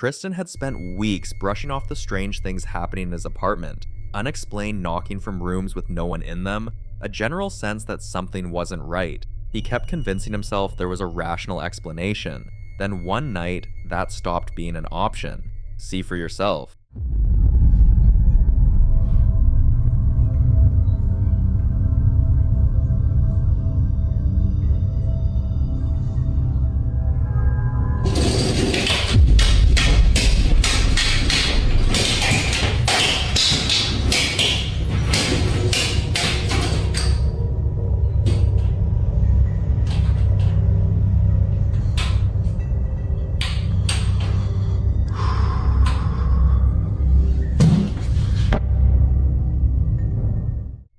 Tristan had spent weeks brushing off the strange things happening in his apartment, unexplained knocking from rooms with no one in them, a general sense that something wasn't right. He kept convincing himself there was a rational explanation. Then one night, that stopped being an option. See for yourself.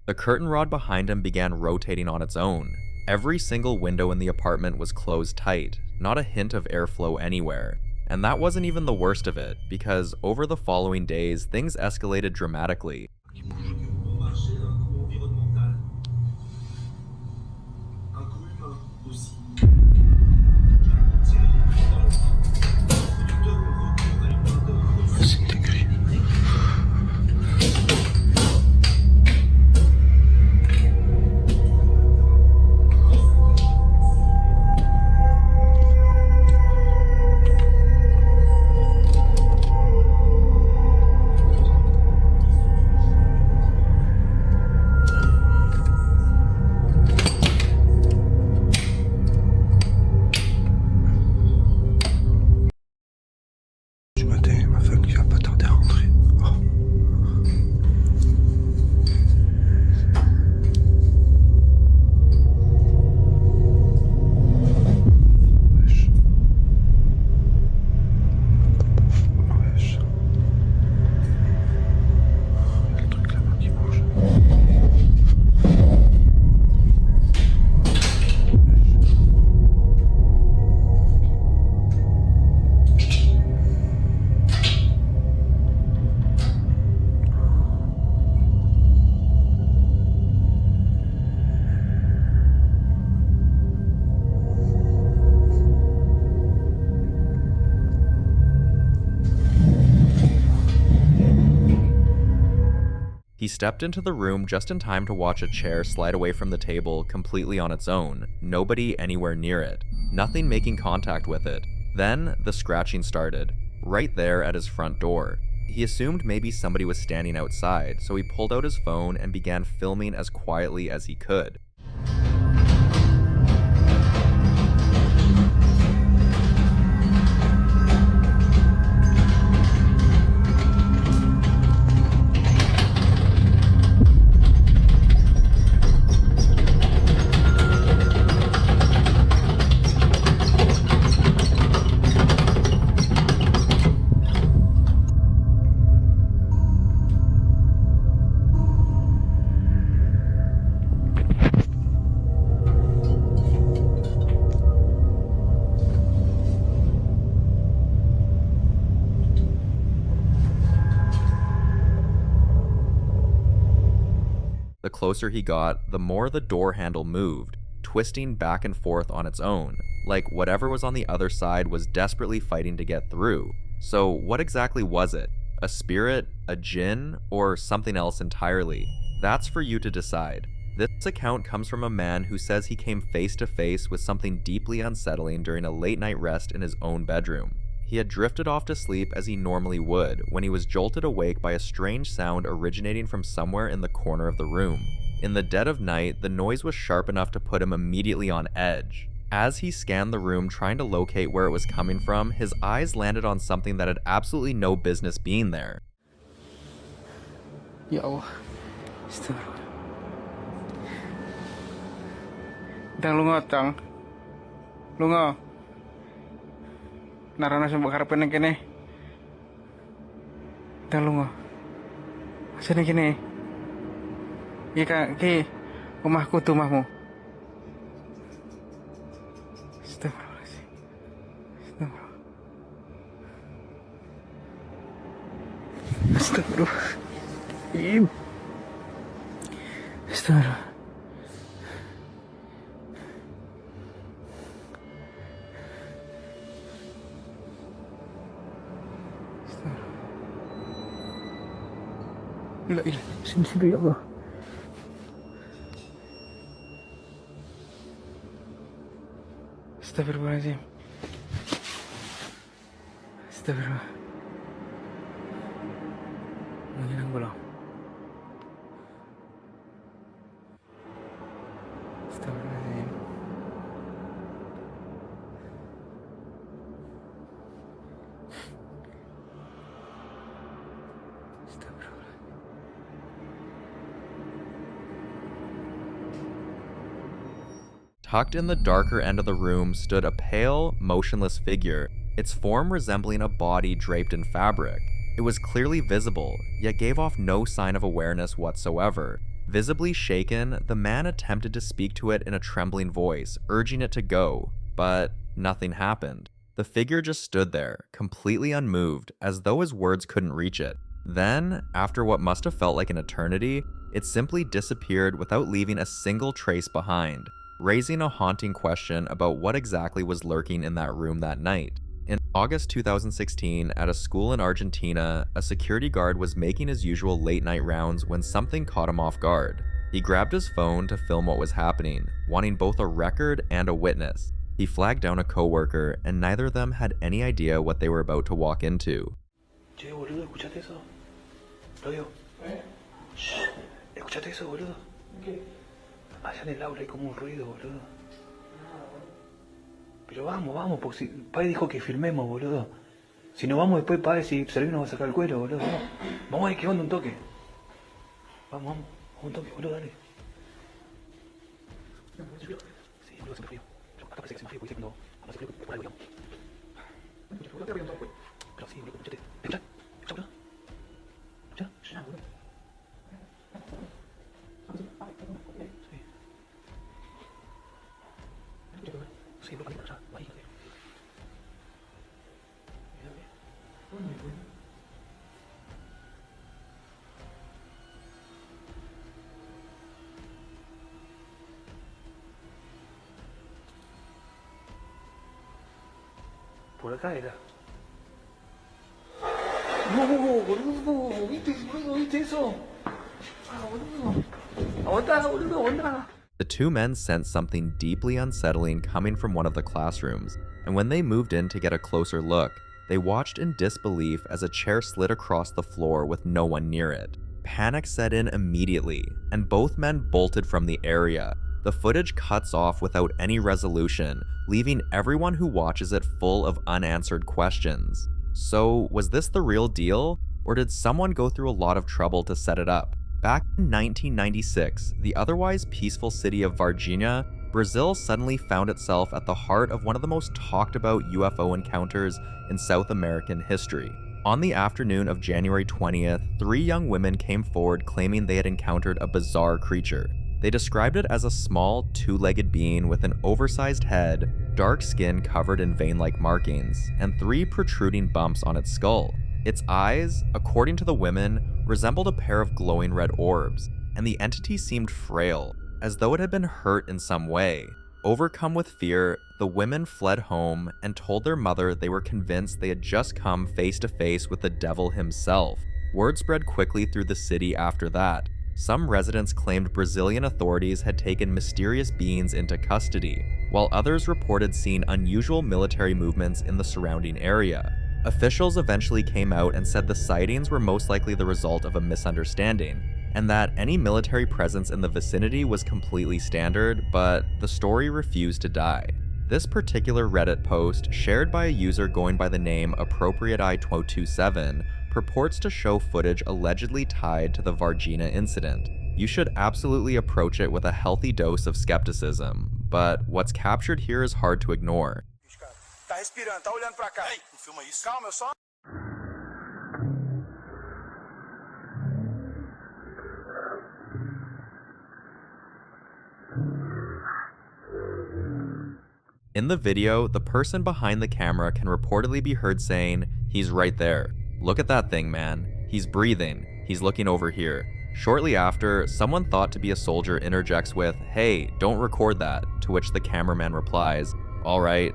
The curtain rod behind him began rotating on its own. Every single window in the apartment was closed tight, not a hint of airflow anywhere. And that wasn't even the worst of it, because over the following days, things escalated dramatically. He stepped into the room just in time to watch a chair slide away from the table completely on its own, nobody anywhere near it, nothing making contact with it. Then, the scratching started, right there at his front door. He assumed maybe somebody was standing outside, so he pulled out his phone and began filming as quietly as he could. The closer he got, the more the door handle moved, twisting back and forth on its own, like whatever was on the other side was desperately fighting to get through. So what exactly was it? A spirit, a djinn, or something else entirely? That's for you to decide. This account comes from a man who says he came face to face with something deeply unsettling during a late night rest in his own bedroom. He had drifted off to sleep as he normally would when he was jolted awake by a strange sound originating from somewhere in the corner of the room. In the dead of night, the noise was sharp enough to put him immediately on edge. As he scanned the room trying to locate where it was coming from, his eyes landed on something that had absolutely no business being there. Ya Allah, astagfirullah. Dang lu ngotong, lu ngo. Narana sa bakarepan ng kene. Dang lu ngo. Asa na kene? Ika ki umahku tu mahmu. Astagfirullahaladzim. Astagfirullah. Astagfirullah. Astagfirullah. La ilaha sini ya Allah. Astagfirullahaladzim. Astagfirullah. Menghilang bola. Astagfirullahaladzim. Astagfirullah. Tucked in the darker end of the room stood a pale, motionless figure, its form resembling a body draped in fabric. It was clearly visible, yet gave off no sign of awareness whatsoever. Visibly shaken, the man attempted to speak to it in a trembling voice, urging it to go, but nothing happened. The figure just stood there, completely unmoved, as though his words couldn't reach it. Then, after what must have felt like an eternity, it simply disappeared without leaving a single trace behind, raising a haunting question about what exactly was lurking in that room that night. In August 2016, at a school in Argentina, a security guard was making his usual late-night rounds when something caught him off guard. He grabbed his phone to film what was happening, wanting both a record and a witness. He flagged down a coworker, and neither of them had any idea what they were about to walk into. Che, boludo, ¿escuchaste eso? Claudio. Shh, ¿escuchaste eso, boludo? ¿Qué? Allá en el aula hay como un ruido, boludo. Pero vamos, porque si Pai dijo que filmemos, boludo. Si no vamos después, Pai, si Servino nos va a sacar el cuero, boludo. Vamos a ver qué onda un toque. Vamos, un toque, boludo, dale. Sí, boludo, se me frío. Acá parece que se me frío, porque cuando se frío, por algo, digamos. Pero sí, boludo, escuchate. ¿Escuchá, boludo? ¿Escuchá? Ya, boludo. Sí, boludo, allá, ahí. Por acá era. No, boludo, ¿viste eso? Ah, boludo. Aguanta, boludo, aguanta. The two men sensed something deeply unsettling coming from one of the classrooms, and when they moved in to get a closer look, they watched in disbelief as a chair slid across the floor with no one near it. Panic set in immediately, and both men bolted from the area. The footage cuts off without any resolution, leaving everyone who watches it full of unanswered questions. So, was this the real deal, or did someone go through a lot of trouble to set it up? Back in 1996, the otherwise peaceful city of Varginha, Brazil suddenly found itself at the heart of one of the most talked about UFO encounters in South American history. On the afternoon of January 20th, 3 young women came forward claiming they had encountered a bizarre creature. They described it as a small, 2-legged being with an oversized head, dark skin covered in vein-like markings, and 3 protruding bumps on its skull. Its eyes, according to the women, resembled a pair of glowing red orbs, and the entity seemed frail, as though it had been hurt in some way. Overcome with fear, the women fled home and told their mother they were convinced they had just come face to face with the devil himself. Word spread quickly through the city after that. Some residents claimed Brazilian authorities had taken mysterious beings into custody, while others reported seeing unusual military movements in the surrounding area. Officials eventually came out and said the sightings were most likely the result of a misunderstanding, and that any military presence in the vicinity was completely standard, but the story refused to die. This particular Reddit post, shared by a user going by the name AppropriateEye227, purports to show footage allegedly tied to the Varginha incident. You should absolutely approach it with a healthy dose of skepticism, but what's captured here is hard to ignore. Tá respirando, tá olhando pra cá. Ei, não filma isso. Calma, eu só... In the video, the person behind the camera can reportedly be heard saying, "He's right there. Look at that thing, man. He's breathing. He's looking over here." Shortly after, someone thought to be a soldier interjects with, "Hey, don't record that," to which the cameraman replies, all right,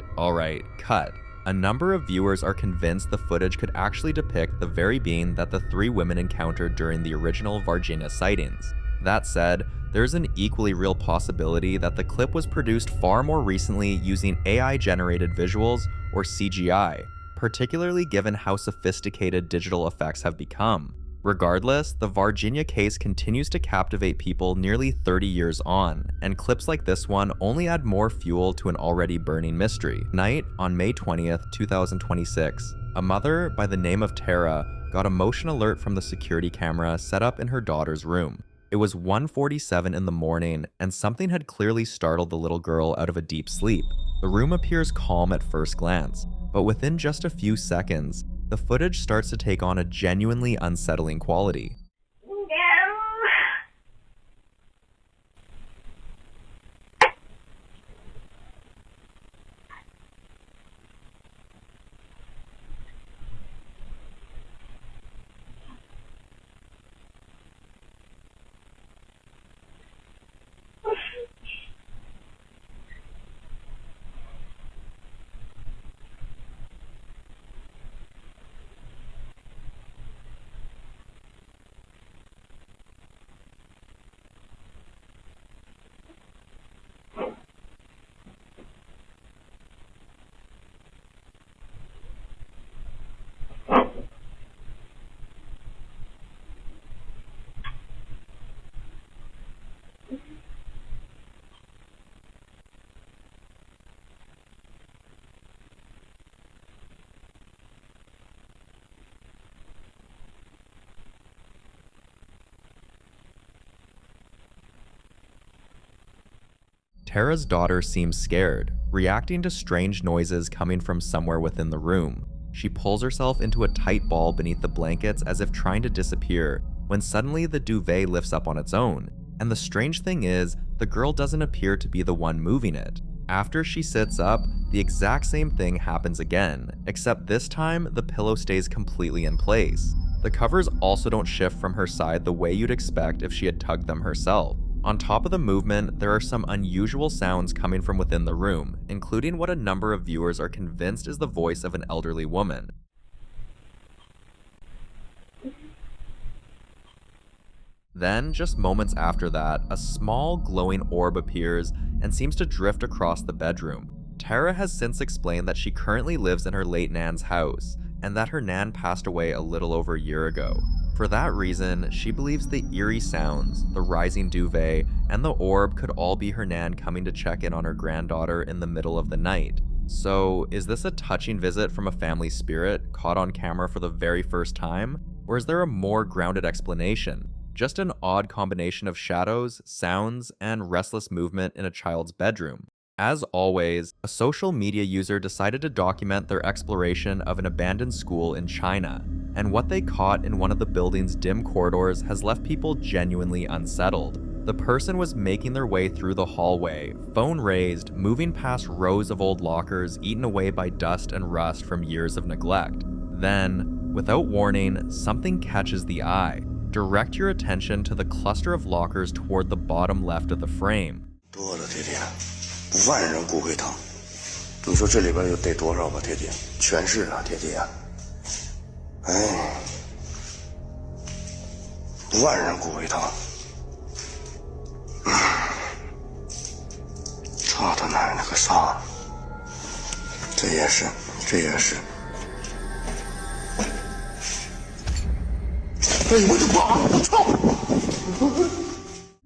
cut." A number of viewers are convinced the footage could actually depict the very being that the 3 women encountered during the original Varginha sightings. That said, there's an equally real possibility that the clip was produced far more recently using AI-generated visuals, or CGI, particularly given how sophisticated digital effects have become. Regardless, the Varginha case continues to captivate people nearly 30 years on, and clips like this one only add more fuel to an already burning mystery. Night on May 20th, 2026, a mother by the name of Tara got a motion alert from the security camera set up in her daughter's room. It was 1:47 in the morning, and something had clearly startled the little girl out of a deep sleep. The room appears calm at first glance, but within just a few seconds, the footage starts to take on a genuinely unsettling quality. Tara's daughter seems scared, reacting to strange noises coming from somewhere within the room. She pulls herself into a tight ball beneath the blankets as if trying to disappear, when suddenly the duvet lifts up on its own. And the strange thing is, the girl doesn't appear to be the one moving it. After she sits up, the exact same thing happens again, except this time the pillow stays completely in place. The covers also don't shift from her side the way you'd expect if she had tugged them herself. On top of the movement, there are some unusual sounds coming from within the room, including what a number of viewers are convinced is the voice of an elderly woman. Then, just moments after that, a small glowing orb appears and seems to drift across the bedroom. Tara has since explained that she currently lives in her late nan's house, and that her nan passed away a little over a year ago. For that reason, she believes the eerie sounds, the rising duvet, and the orb could all be her nan coming to check in on her granddaughter in the middle of the night. So, is this a touching visit from a family spirit caught on camera for the very first time? Or is there a more grounded explanation? Just an odd combination of shadows, sounds, and restless movement in a child's bedroom. As always, a social media user decided to document their exploration of an abandoned school in China, and what they caught in one of the building's dim corridors has left people genuinely unsettled. The person was making their way through the hallway, phone raised, moving past rows of old lockers eaten away by dust and rust from years of neglect. Then, without warning, something catches the eye. Direct your attention to the cluster of lockers toward the bottom left of the frame. 多的铁铁，不万人骨灰堂。你说这里边又得多少个铁铁？全是啊，铁铁啊！哎，不万人骨灰堂。操他奶奶个啥！这也是，这也是。哎，我的妈！我操！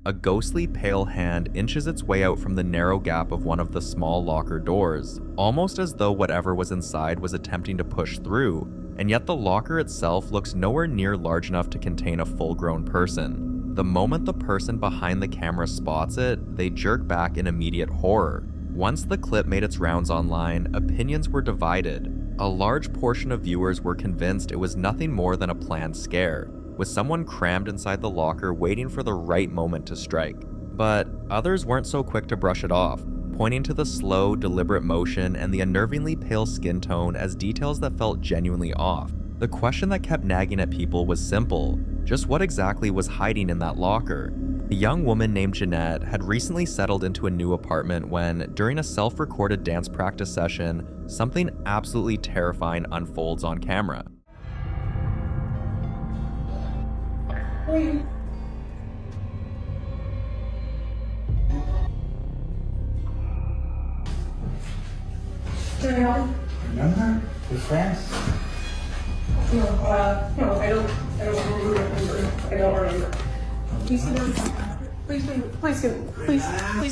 A ghostly pale hand inches its way out from the narrow gap of one of the small locker doors, almost as though whatever was inside was attempting to push through, and yet the locker itself looks nowhere near large enough to contain a full-grown person. The moment the person behind the camera spots it, they jerk back in immediate horror. Once the clip made its rounds online, opinions were divided. A large portion of viewers were convinced it was nothing more than a planned scare, with someone crammed inside the locker waiting for the right moment to strike. But others weren't so quick to brush it off, pointing to the slow, deliberate motion and the unnervingly pale skin tone as details that felt genuinely off. The question that kept nagging at people was simple: just what exactly was hiding in that locker? A young woman named Jeanette had recently settled into a new apartment when, during a self-recorded dance practice session, something absolutely terrifying unfolds on camera. Remember? We're friends. No, I don't remember. Please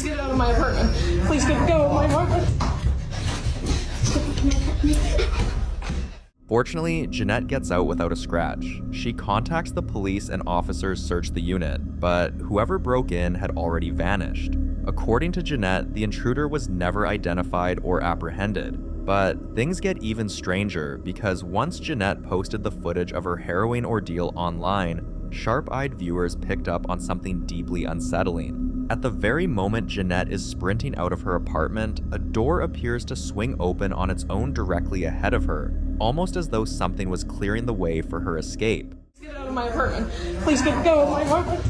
get out of my apartment. Please get out of my apartment. Fortunately, Jeanette gets out without a scratch. She contacts the police and officers search the unit, but whoever broke in had already vanished. According to Jeanette, the intruder was never identified or apprehended. But things get even stranger because once Jeanette posted the footage of her harrowing ordeal online, sharp-eyed viewers picked up on something deeply unsettling. At the very moment Jeanette is sprinting out of her apartment, a door appears to swing open on its own directly ahead of her, almost as though something was clearing the way for her escape. Get out of my apartment. Please get out of my apartment.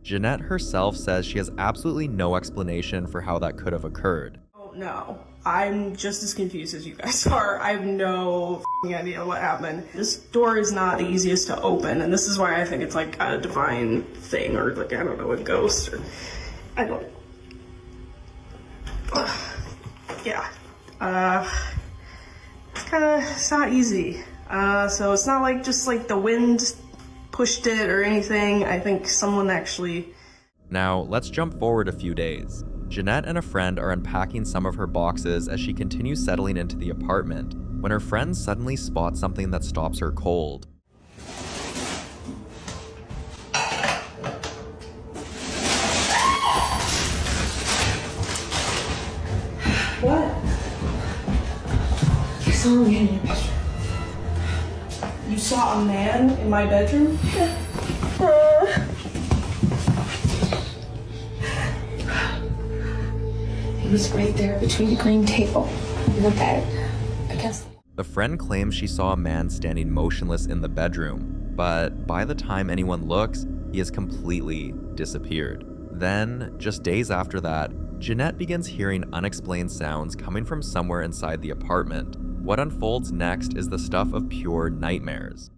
Jeanette herself says she has absolutely no explanation for how that could have occurred. Oh no. I'm just as confused as you guys are. I have no idea what happened. This door is not the easiest to open, and this is why I think it's like a divine thing, or like, I don't know, a ghost, or I don't. Yeah. It's not easy. So it's not like just like the wind pushed it or anything. I think someone actually. Now, let's jump forward a few days. Jeanette and a friend are unpacking some of her boxes as she continues settling into the apartment, when her friend suddenly spots something that stops her cold. What? I saw a man in your bedroom. You saw a man in my bedroom? He was right there between the green table and the bed. I guess. The friend claims she saw a man standing motionless in the bedroom, but by the time anyone looks, he has completely disappeared. Then, just days after that, Jeanette begins hearing unexplained sounds coming from somewhere inside the apartment. What unfolds next is the stuff of pure nightmares.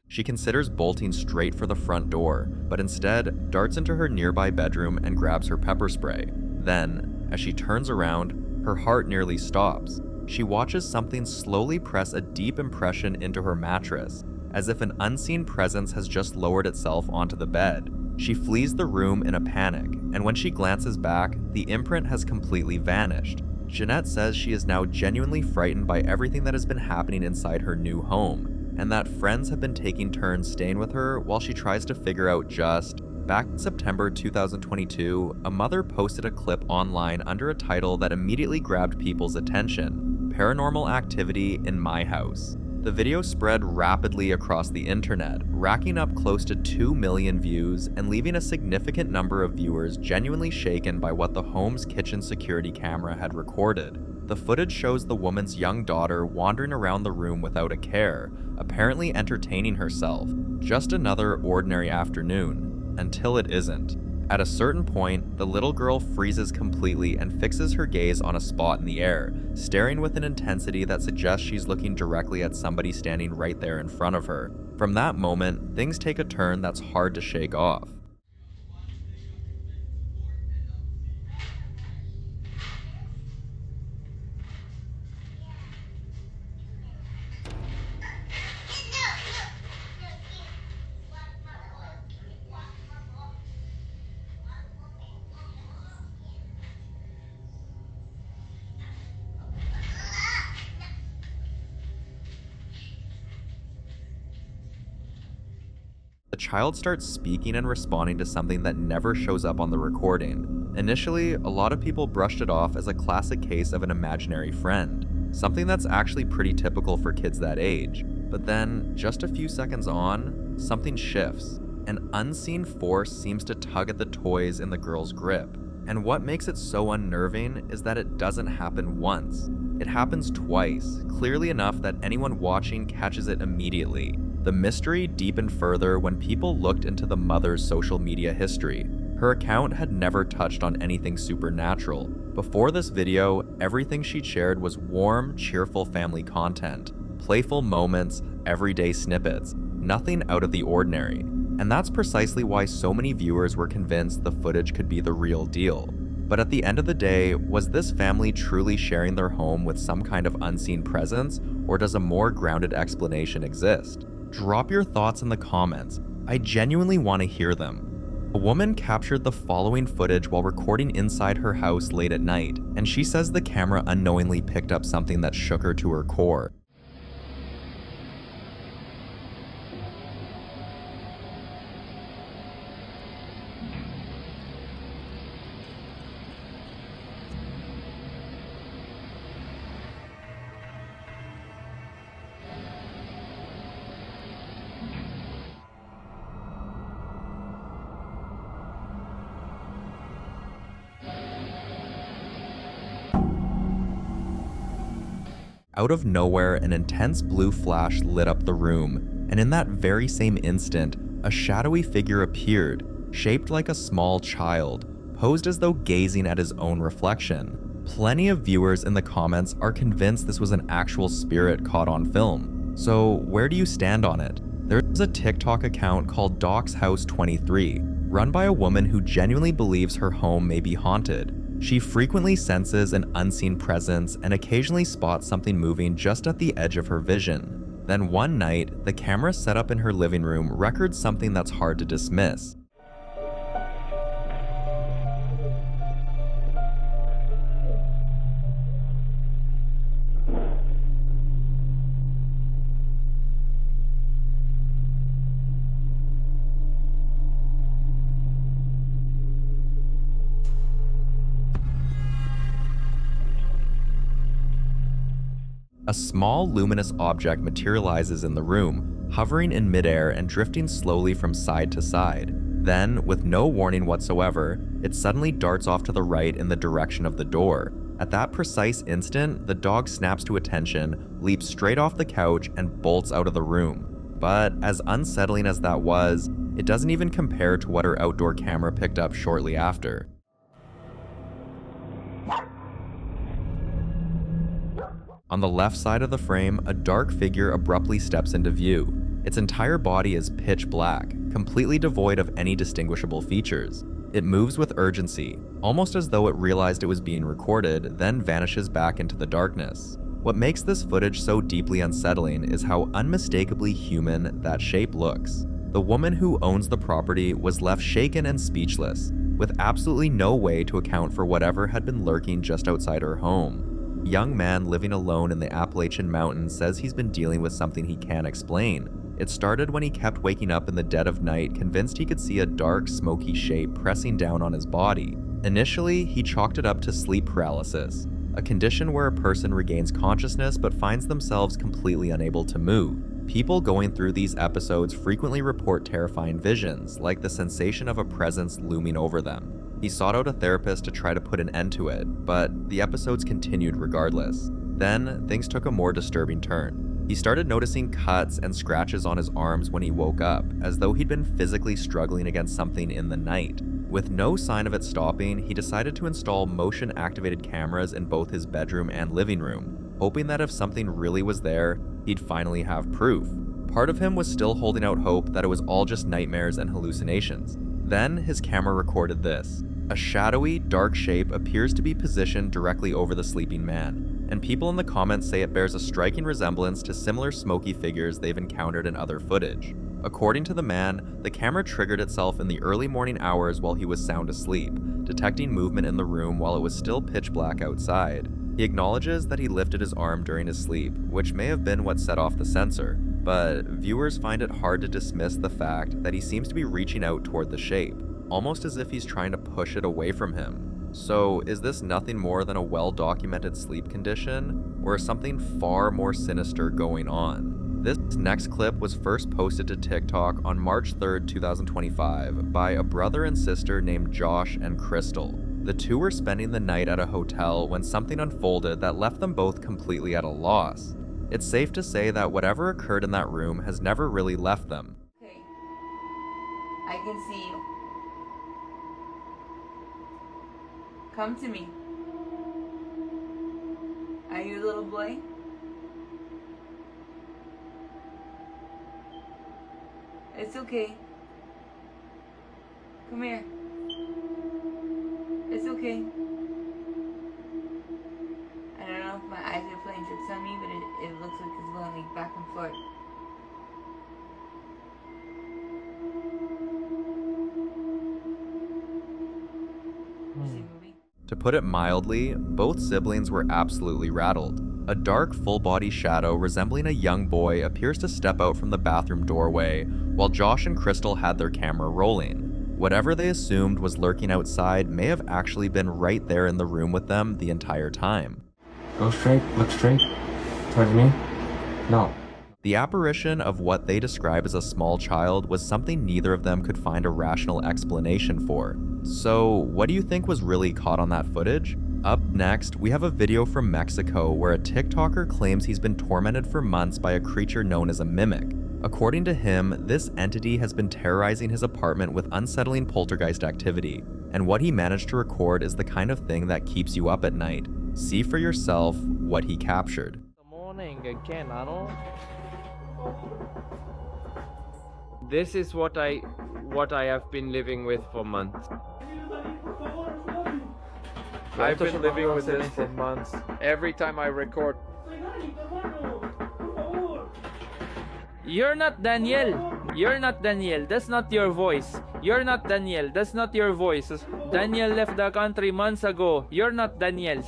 She considers bolting straight for the front door, but instead darts into her nearby bedroom and grabs her pepper spray. Then, as she turns around, her heart nearly stops. She watches something slowly press a deep impression into her mattress, as if an unseen presence has just lowered itself onto the bed. She flees the room in a panic, and when she glances back, the imprint has completely vanished. Jeanette says she is now genuinely frightened by everything that has been happening inside her new home, and that friends have been taking turns staying with her while she tries to figure out just. Back in September 2022, a mother posted a clip online under a title that immediately grabbed people's attention: Paranormal Activity in My House. The video spread rapidly across the internet, racking up close to 2 million views and leaving a significant number of viewers genuinely shaken by what the home's kitchen security camera had recorded. The footage shows the woman's young daughter wandering around the room without a care, apparently entertaining herself. Just another ordinary afternoon, until it isn't. At a certain point, the little girl freezes completely and fixes her gaze on a spot in the air, staring with an intensity that suggests she's looking directly at somebody standing right there in front of her. From that moment, things take a turn that's hard to shake off. The child starts speaking and responding to something that never shows up on the recording. Initially, a lot of people brushed it off as a classic case of an imaginary friend, something that's actually pretty typical for kids that age. But then, just a few seconds on, something shifts. An unseen force seems to tug at the toys in the girl's grip. And what makes it so unnerving is that it doesn't happen once. It happens twice, clearly enough that anyone watching catches it immediately. The mystery deepened further when people looked into the mother's social media history. Her account had never touched on anything supernatural. Before this video, everything she'd shared was warm, cheerful family content, playful moments, everyday snippets, nothing out of the ordinary. And that's precisely why so many viewers were convinced the footage could be the real deal. But at the end of the day, was this family truly sharing their home with some kind of unseen presence, or does a more grounded explanation exist? Drop your thoughts in the comments. I genuinely want to hear them. A woman captured the following footage while recording inside her house late at night, and she says the camera unknowingly picked up something that shook her to her core. Out of nowhere, an intense blue flash lit up the room, and in that very same instant, a shadowy figure appeared, shaped like a small child, posed as though gazing at his own reflection. Plenty of viewers in the comments are convinced this was an actual spirit caught on film. So where do you stand on it? There's a TikTok account called DocsHouse23, run by a woman who genuinely believes her home may be haunted. She frequently senses an unseen presence and occasionally spots something moving just at the edge of her vision. Then one night, the camera set up in her living room records something that's hard to dismiss. A small luminous object materializes in the room, hovering in midair and drifting slowly from side to side. Then, with no warning whatsoever, it suddenly darts off to the right in the direction of the door. At that precise instant, the dog snaps to attention, leaps straight off the couch, and bolts out of the room. But as unsettling as that was, it doesn't even compare to what her outdoor camera picked up shortly after. On the left side of the frame, a dark figure abruptly steps into view. Its entire body is pitch black, completely devoid of any distinguishable features. It moves with urgency, almost as though it realized it was being recorded, then vanishes back into the darkness. What makes this footage so deeply unsettling is how unmistakably human that shape looks. The woman who owns the property was left shaken and speechless, with absolutely no way to account for whatever had been lurking just outside her home. A young man living alone in the Appalachian Mountains says he's been dealing with something he can't explain. It started when he kept waking up in the dead of night, convinced he could see a dark, smoky shape pressing down on his body. Initially, he chalked it up to sleep paralysis, a condition where a person regains consciousness but finds themselves completely unable to move. People going through these episodes frequently report terrifying visions, like the sensation of a presence looming over them. He sought out a therapist to try to put an end to it, but the episodes continued regardless. Then, things took a more disturbing turn. He started noticing cuts and scratches on his arms when he woke up, as though he'd been physically struggling against something in the night. With no sign of it stopping, he decided to install motion-activated cameras in both his bedroom and living room, hoping that if something really was there, he'd finally have proof. Part of him was still holding out hope that it was all just nightmares and hallucinations. Then, his camera recorded this. A shadowy, dark shape appears to be positioned directly over the sleeping man, and people in the comments say it bears a striking resemblance to similar smoky figures they've encountered in other footage. According to the man, the camera triggered itself in the early morning hours while he was sound asleep, detecting movement in the room while it was still pitch black outside. He acknowledges that he lifted his arm during his sleep, which may have been what set off the sensor, but viewers find it hard to dismiss the fact that he seems to be reaching out toward the shape, almost as if he's trying to push it away from him. So is this nothing more than a well-documented sleep condition, or is something far more sinister going on? This next clip was first posted to TikTok on March 3rd, 2025 by a brother and sister named Josh and Crystal. The two were spending the night at a hotel when something unfolded that left them both completely at a loss. It's safe to say that whatever occurred in that room has never really left them. Okay. I can see you. Come to me. Are you a little boy? It's okay. Come here. It's okay. I don't know if my eyes are playing tricks on me, but it looks like it's going like back and forth. You see movie? To put it mildly, both siblings were absolutely rattled. A dark, full-body shadow resembling a young boy appears to step out from the bathroom doorway, while Josh and Crystal had their camera rolling. Whatever they assumed was lurking outside may have actually been right there in the room with them the entire time. Go straight, look straight. Towards me. No. The apparition of what they describe as a small child was something neither of them could find a rational explanation for. So, what do you think was really caught on that footage? Up next, we have a video from Mexico where a TikToker claims he's been tormented for months by a creature known as a mimic. According to him, this entity has been terrorizing his apartment with unsettling poltergeist activity, and what he managed to record is the kind of thing that keeps you up at night. See for yourself what he captured. Morning again, Arnold. This is what I have been living with for months. I've been living with this for months. Every time I record. You're not Daniel. You're not Daniel. That's not your voice. You're not Daniel. That's not your voice. Daniel left the country months ago. You're not Daniel.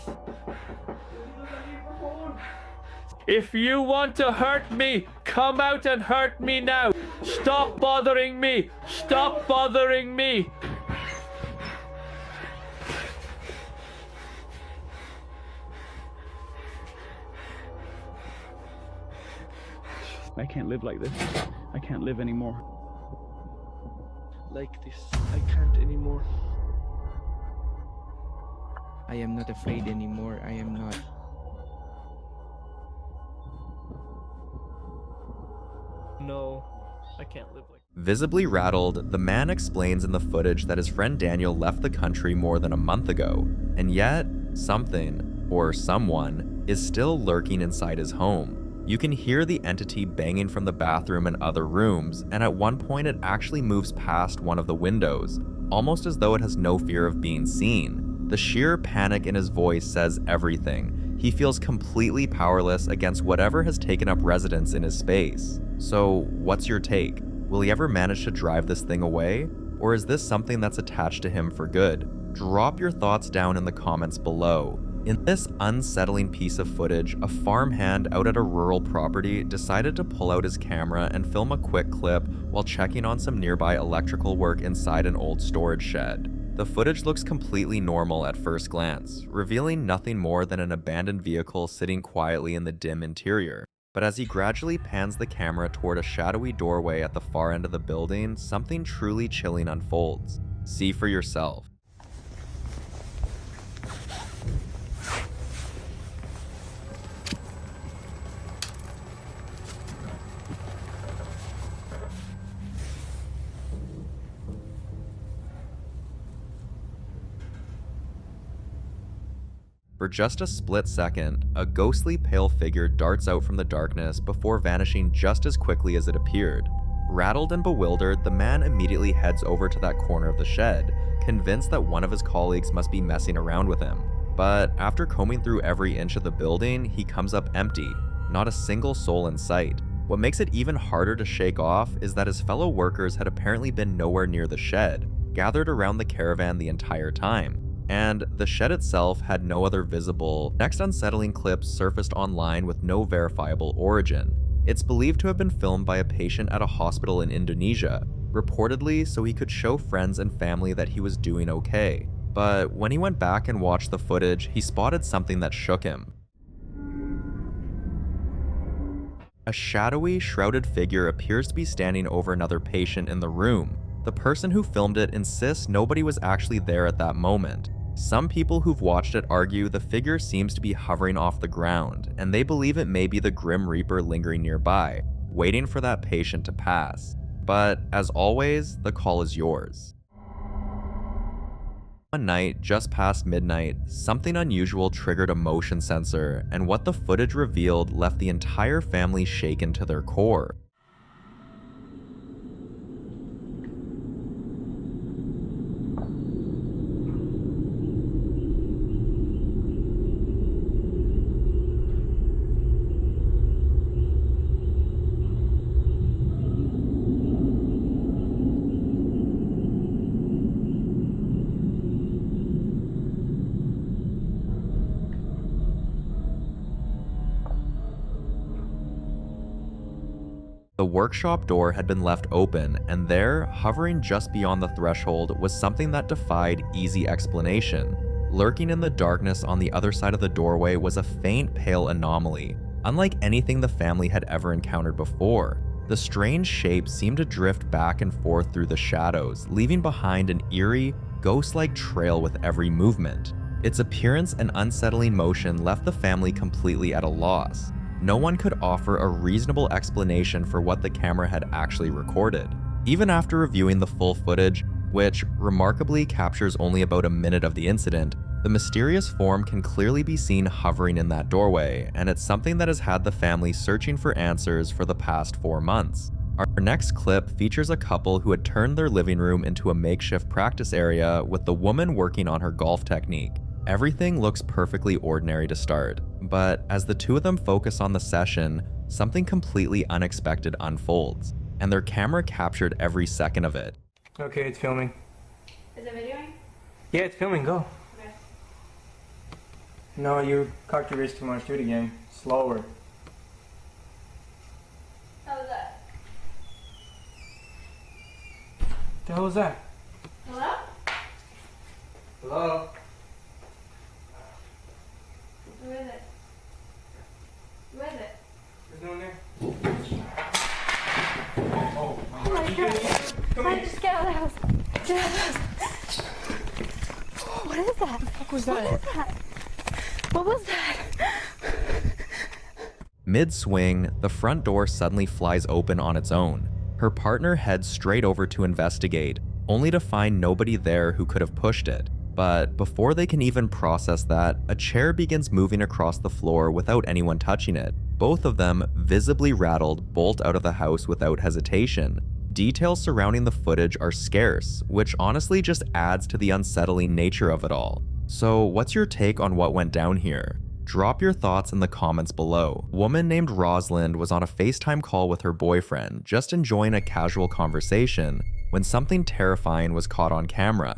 If you want to hurt me, come out and hurt me now. Stop bothering me. Stop bothering me. I can't live like this. I can't live anymore. Like this. I can't anymore. I am not afraid anymore. I am not. No, I can't live like this. Visibly rattled, the man explains in the footage that his friend Daniel left the country more than a month ago, and yet, something, or someone, is still lurking inside his home. You can hear the entity banging from the bathroom and other rooms, and at one point it actually moves past one of the windows, almost as though it has no fear of being seen. The sheer panic in his voice says everything. He feels completely powerless against whatever has taken up residence in his space. So, what's your take? Will he ever manage to drive this thing away? Or is this something that's attached to him for good? Drop your thoughts down in the comments below. In this unsettling piece of footage, a farmhand out at a rural property decided to pull out his camera and film a quick clip while checking on some nearby electrical work inside an old storage shed. The footage looks completely normal at first glance, revealing nothing more than an abandoned vehicle sitting quietly in the dim interior. But as he gradually pans the camera toward a shadowy doorway at the far end of the building, something truly chilling unfolds. See for yourself. For just a split second, a ghostly pale figure darts out from the darkness before vanishing just as quickly as it appeared. Rattled and bewildered, the man immediately heads over to that corner of the shed, convinced that one of his colleagues must be messing around with him. But after combing through every inch of the building, he comes up empty, not a single soul in sight. What makes it even harder to shake off is that his fellow workers had apparently been nowhere near the shed, gathered around the caravan the entire time. And the shed itself had no other visible. Next unsettling clips surfaced online with no verifiable origin. It's believed to have been filmed by a patient at a hospital in Indonesia, reportedly so he could show friends and family that he was doing okay. But when he went back and watched the footage, he spotted something that shook him. A shadowy, shrouded figure appears to be standing over another patient in the room. The person who filmed it insists nobody was actually there at that moment. Some people who've watched it argue the figure seems to be hovering off the ground, and they believe it may be the Grim Reaper lingering nearby, waiting for that patient to pass. But as always, the call is yours. One night, just past midnight, something unusual triggered a motion sensor, and what the footage revealed left the entire family shaken to their core. The workshop door had been left open, and there, hovering just beyond the threshold, was something that defied easy explanation. Lurking in the darkness on the other side of the doorway was a faint pale anomaly, unlike anything the family had ever encountered before. The strange shape seemed to drift back and forth through the shadows, leaving behind an eerie, ghost-like trail with every movement. Its appearance and unsettling motion left the family completely at a loss. No one could offer a reasonable explanation for what the camera had actually recorded. Even after reviewing the full footage, which remarkably captures only about a minute of the incident, the mysterious form can clearly be seen hovering in that doorway, and it's something that has had the family searching for answers for the past 4 months. Our next clip features a couple who had turned their living room into a makeshift practice area with the woman working on her golf technique. Everything looks perfectly ordinary to start, but as the two of them focus on the session, something completely unexpected unfolds, and their camera captured every second of it. Okay, it's filming. Is it videoing? Yeah, it's filming, go. Okay. No, you cocked your wrist too much, do it again. Slower. How was that? The hell was that? Hello? Hello? Who is it? Who is it? There's no one there. Oh my god. Come just get out of the house. Get out of the house. What is that? What the fuck was that? What is that? What was that? Mid-swing, the front door suddenly flies open on its own. Her partner heads straight over to investigate, only to find nobody there who could have pushed it. But before they can even process that, a chair begins moving across the floor without anyone touching it. Both of them, visibly rattled, bolt out of the house without hesitation. Details surrounding the footage are scarce, which honestly just adds to the unsettling nature of it all. So what's your take on what went down here? Drop your thoughts in the comments below. A woman named Rosalind was on a FaceTime call with her boyfriend, just enjoying a casual conversation, when something terrifying was caught on camera.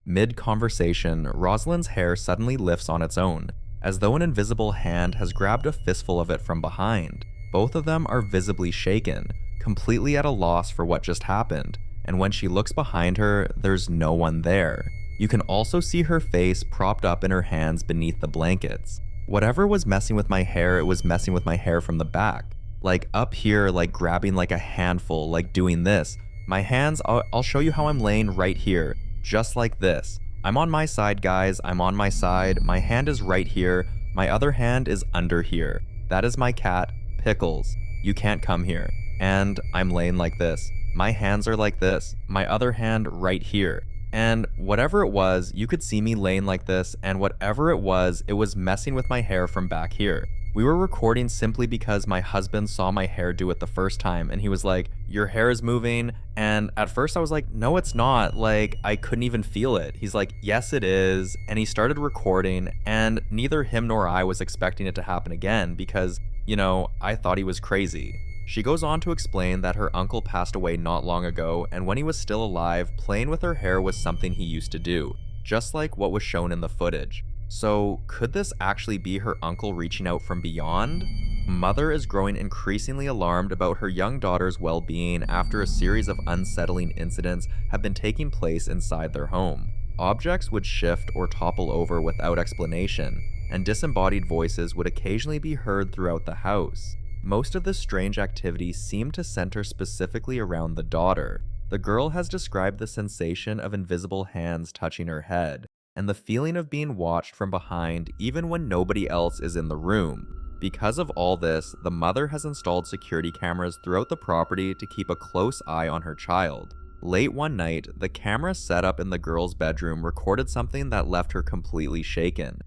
Mid-conversation, Rosalind's hair suddenly lifts on its own, as though an invisible hand has grabbed a fistful of it from behind. Both of them are visibly shaken, completely at a loss for what just happened, and when she looks behind her, there's no one there. You can also see her face propped up in her hands beneath the blankets. Whatever was messing with my hair, it was messing with my hair from the back. Like up here, like grabbing like a handful, like doing this. My hands, I'll show you how I'm laying right here. Just like this. I'm on my side, guys. I'm on my side. My hand is right here. My other hand is under here. That is my cat, Pickles. You can't come here. And I'm laying like this. My hands are like this, my other hand right here. And whatever it was, you could see me laying like this, and whatever it was messing with my hair from back here. We were recording simply because my husband saw my hair do it the first time, and he was like, your hair is moving. And at first I was like, no, it's not. Like, I couldn't even feel it. He's like, yes, it is. And he started recording, and neither him nor I was expecting it to happen again because, you know, I thought he was crazy. She goes on to explain that her uncle passed away not long ago, and when he was still alive, playing with her hair was something he used to do, just like what was shown in the footage. So could this actually be her uncle reaching out from beyond? Mother is growing increasingly alarmed about her young daughter's well-being after a series of unsettling incidents have been taking place inside their home. Objects would shift or topple over without explanation, and disembodied voices would occasionally be heard throughout the house. Most of this strange activity seemed to center specifically around the daughter. The girl has described the sensation of invisible hands touching her head, and the feeling of being watched from behind even when nobody else is in the room. Because of all this, the mother has installed security cameras throughout the property to keep a close eye on her child. Late one night, the camera set up in the girl's bedroom recorded something that left her completely shaken.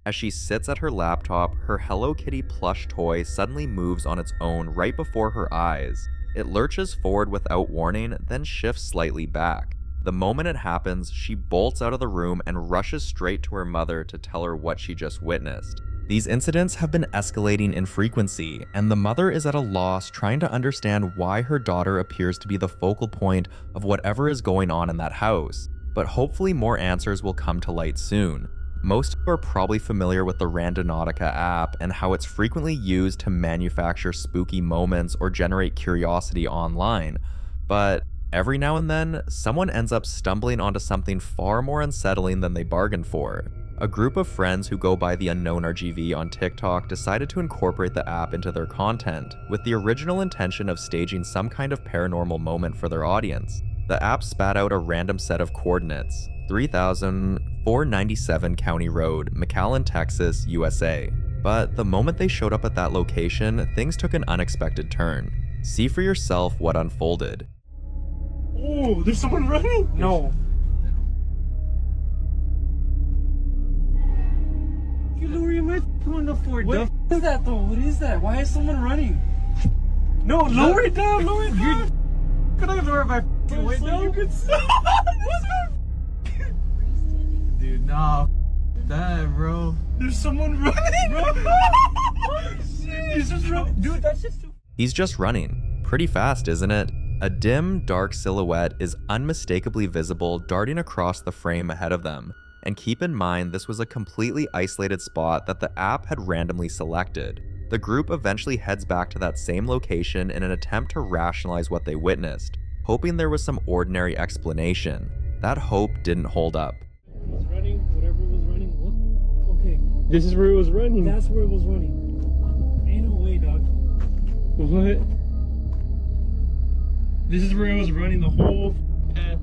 As she sits at her laptop, her Hello Kitty plush toy suddenly moves on its own right before her eyes. It lurches forward without warning, then shifts slightly back. The moment it happens, she bolts out of the room and rushes straight to her mother to tell her what she just witnessed. These incidents have been escalating in frequency, and the mother is at a loss trying to understand why her daughter appears to be the focal point of whatever is going on in that house. But hopefully more answers will come to light soon. Most of you are probably familiar with the Randonautica app and how it's frequently used to manufacture spooky moments or generate curiosity online, but every now and then, someone ends up stumbling onto something far more unsettling than they bargained for. A group of friends who go by the unknown RGV on TikTok decided to incorporate the app into their content, with the original intention of staging some kind of paranormal moment for their audience. The app spat out a random set of coordinates, 3,497 County Road, McAllen, Texas, USA. But the moment they showed up at that location, things took an unexpected turn. See for yourself what unfolded. Oh, there's someone running? No. You lower your mic on the floor. What is that though? What is that? Why is someone running? No, lower it down, lower it down. Can I lower my window? So you can see. Dude, nah. That, bro. There's someone running. He's just running. Dude, that's just too. He's just running. Pretty fast, isn't it? A dim, dark silhouette is unmistakably visible darting across the frame ahead of them. And keep in mind, this was a completely isolated spot that the app had randomly selected. The group eventually heads back to that same location in an attempt to rationalize what they witnessed, hoping there was some ordinary explanation. That hope didn't hold up. It was running, whatever was running. What? Okay. This is where it was running. That's where it was running. Ain't no way, dog. What? This is where it was running the whole path.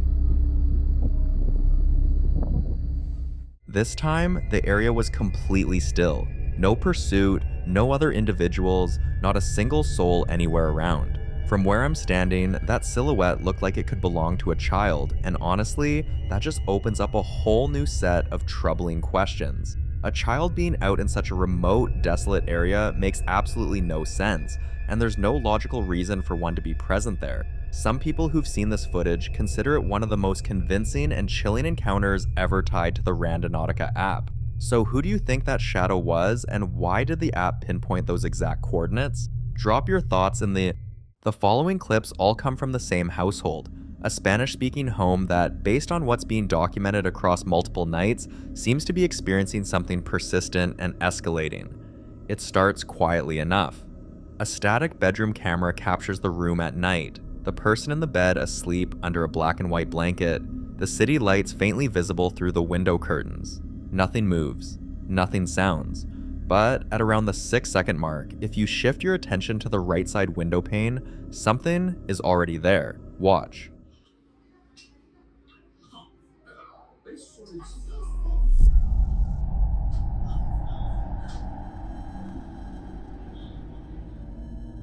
This time, the area was completely still. No pursuit, no other individuals, not a single soul anywhere around. From where I'm standing, that silhouette looked like it could belong to a child, and honestly, that just opens up a whole new set of troubling questions. A child being out in such a remote, desolate area makes absolutely no sense, and there's no logical reason for one to be present there. Some people who've seen this footage consider it one of the most convincing and chilling encounters ever tied to the Randonautica app. So who do you think that shadow was, and why did the app pinpoint those exact coordinates? Drop your thoughts in the following clips all come from the same household, a Spanish-speaking home that, based on what's being documented across multiple nights, seems to be experiencing something persistent and escalating. It starts quietly enough. A static bedroom camera captures the room at night, the person in the bed asleep under a black and white blanket, the city lights faintly visible through the window curtains. Nothing moves, nothing sounds. But at around the 6-second mark, if you shift your attention to the right side window pane, something is already there. Watch.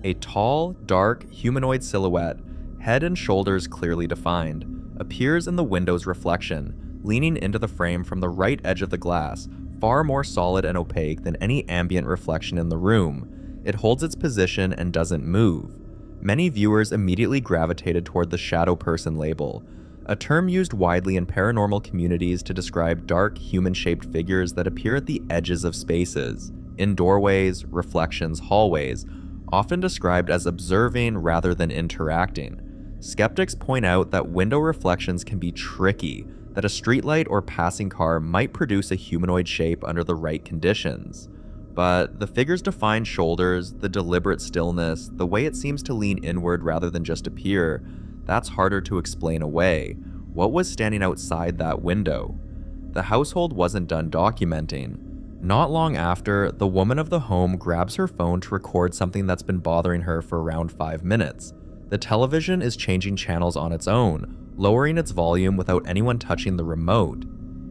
A tall, dark, humanoid silhouette, head and shoulders clearly defined, appears in the window's reflection, leaning into the frame from the right edge of the glass, far more solid and opaque than any ambient reflection in the room. It holds its position and doesn't move. Many viewers immediately gravitated toward the shadow person label, a term used widely in paranormal communities to describe dark, human-shaped figures that appear at the edges of spaces, in doorways, reflections, hallways, often described as observing rather than interacting. Skeptics point out that window reflections can be tricky, that a streetlight or passing car might produce a humanoid shape under the right conditions. But the figure's defined shoulders, the deliberate stillness, the way it seems to lean inward rather than just appear, that's harder to explain away. What was standing outside that window? The household wasn't done documenting. Not long after, the woman of the home grabs her phone to record something that's been bothering her for around 5 minutes. The television is changing channels on its own, lowering its volume without anyone touching the remote.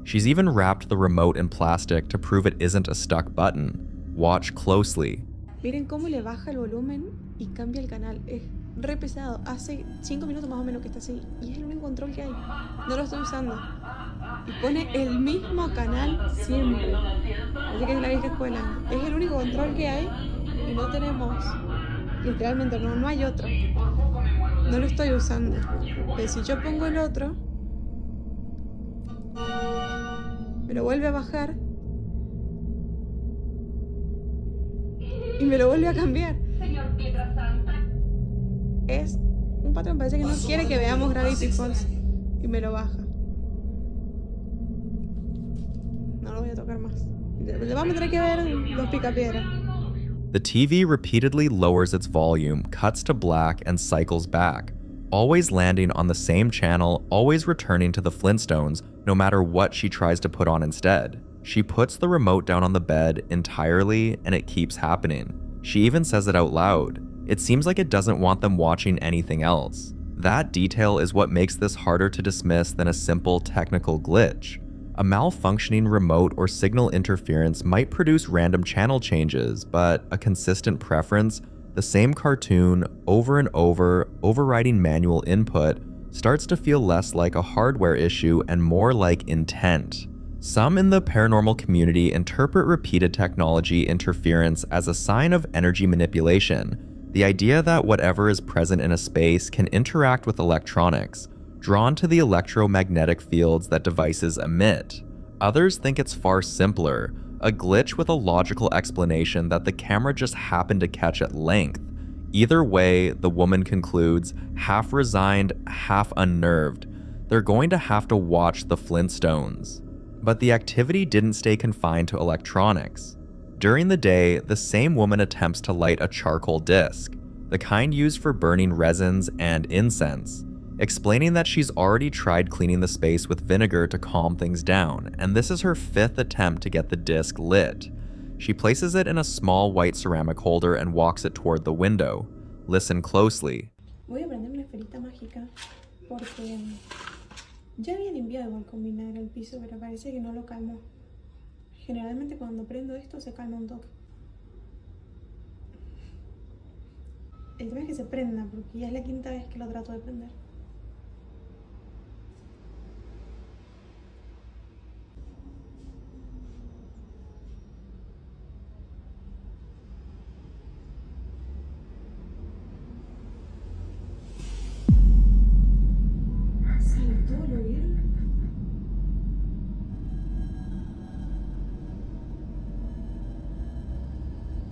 She's even wrapped the remote in plastic to prove it isn't a stuck button. Watch closely. Miren cómo le baja el volumen y cambia el canal. Es re pesado. Hace 5 minutos más o menos que está así. Y es el único control que hay. No lo estoy usando. Y pone el mismo canal siempre. Así que es la vieja escuela. Es el único control que hay y no tenemos. Literalmente no hay otro. No lo estoy usando. Pero si yo pongo el otro, me lo vuelve a bajar y me lo vuelve a cambiar. Es un patrón, parece que no quiere que veamos Gravity Falls y me lo baja. No lo voy a tocar más. Le vamos a tener que ver los picapiedras. The TV repeatedly lowers its volume, cuts to black, and cycles back, always landing on the same channel, always returning to the Flintstones, no matter what she tries to put on instead. She puts the remote down on the bed entirely, and it keeps happening. She even says it out loud. It seems like it doesn't want them watching anything else. That detail is what makes this harder to dismiss than a simple technical glitch. A malfunctioning remote or signal interference might produce random channel changes, but a consistent preference, the same cartoon, over and over, overriding manual input, starts to feel less like a hardware issue and more like intent. Some in the paranormal community interpret repeated technology interference as a sign of energy manipulation, the idea that whatever is present in a space can interact with electronics, drawn to the electromagnetic fields that devices emit. Others think it's far simpler, a glitch with a logical explanation that the camera just happened to catch at length. Either way, the woman concludes, half resigned, half unnerved, they're going to have to watch the Flintstones. But the activity didn't stay confined to electronics. During the day, the same woman attempts to light a charcoal disc, the kind used for burning resins and incense, explaining that she's already tried cleaning the space with vinegar to calm things down, and this is her 5th attempt to get the disc lit. She places it in a small white ceramic holder and walks it toward the window. Listen closely. Voy a prender una esferita mágica porque ya había limpiado igual con vinagre el piso, pero parece que no lo calmó. Generalmente cuando prendo esto se calma un toque. El tema es que se prenda porque ya es la 5ª vez que lo trato de prender. Saltó, ¿lo vieron?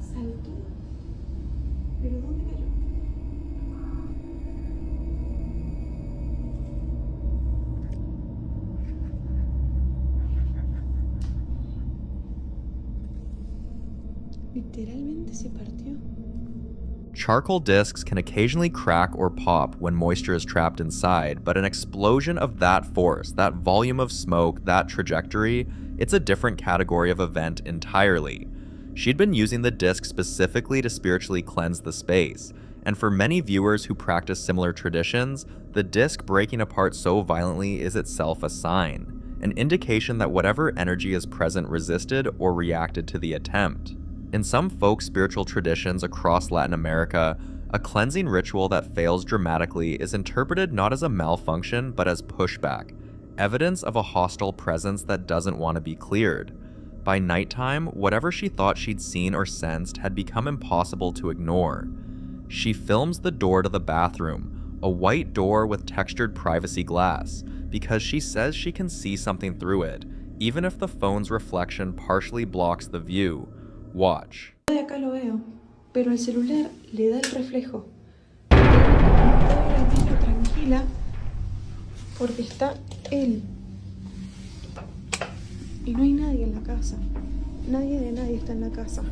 Saltó. ¿Pero dónde cayó? Literalmente se partió. Charcoal discs can occasionally crack or pop when moisture is trapped inside, but an explosion of that force, that volume of smoke, that trajectory, it's a different category of event entirely. She'd been using the disc specifically to spiritually cleanse the space, and for many viewers who practice similar traditions, the disc breaking apart so violently is itself a sign, an indication that whatever energy is present resisted or reacted to the attempt. In some folk spiritual traditions across Latin America, a cleansing ritual that fails dramatically is interpreted not as a malfunction but as pushback, evidence of a hostile presence that doesn't want to be cleared. By nighttime, whatever she thought she'd seen or sensed had become impossible to ignore. She films the door to the bathroom, a white door with textured privacy glass, because she says she can see something through it, even if the phone's reflection partially blocks the view. Watch. De acá lo veo, pero el celular le da el reflejo. Puedo ver al vidrio tranquila porque está él. Y no hay nadie en la casa. Nadie de nadie está en la casa.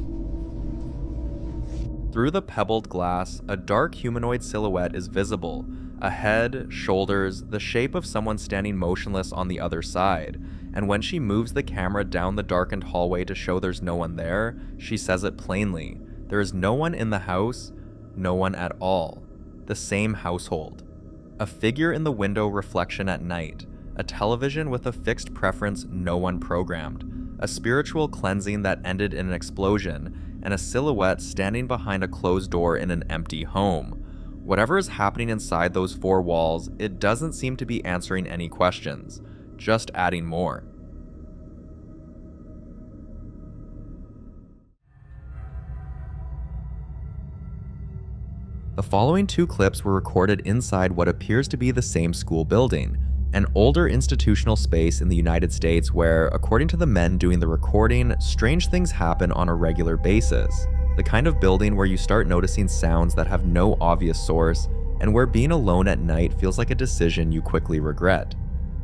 Through the pebbled glass, a dark humanoid silhouette is visible. A head, shoulders, the shape of someone standing motionless on the other side. And when she moves the camera down the darkened hallway to show there's no one there, she says it plainly. There is no one in the house, no one at all. The same household. A figure in the window reflection at night. A television with a fixed preference no one programmed. A spiritual cleansing that ended in an explosion, and a silhouette standing behind a closed door in an empty home. Whatever is happening inside those four walls, it doesn't seem to be answering any questions, just adding more. The following two clips were recorded inside what appears to be the same school building, an older institutional space in the United States where, according to the men doing the recording, strange things happen on a regular basis. The kind of building where you start noticing sounds that have no obvious source, and where being alone at night feels like a decision you quickly regret.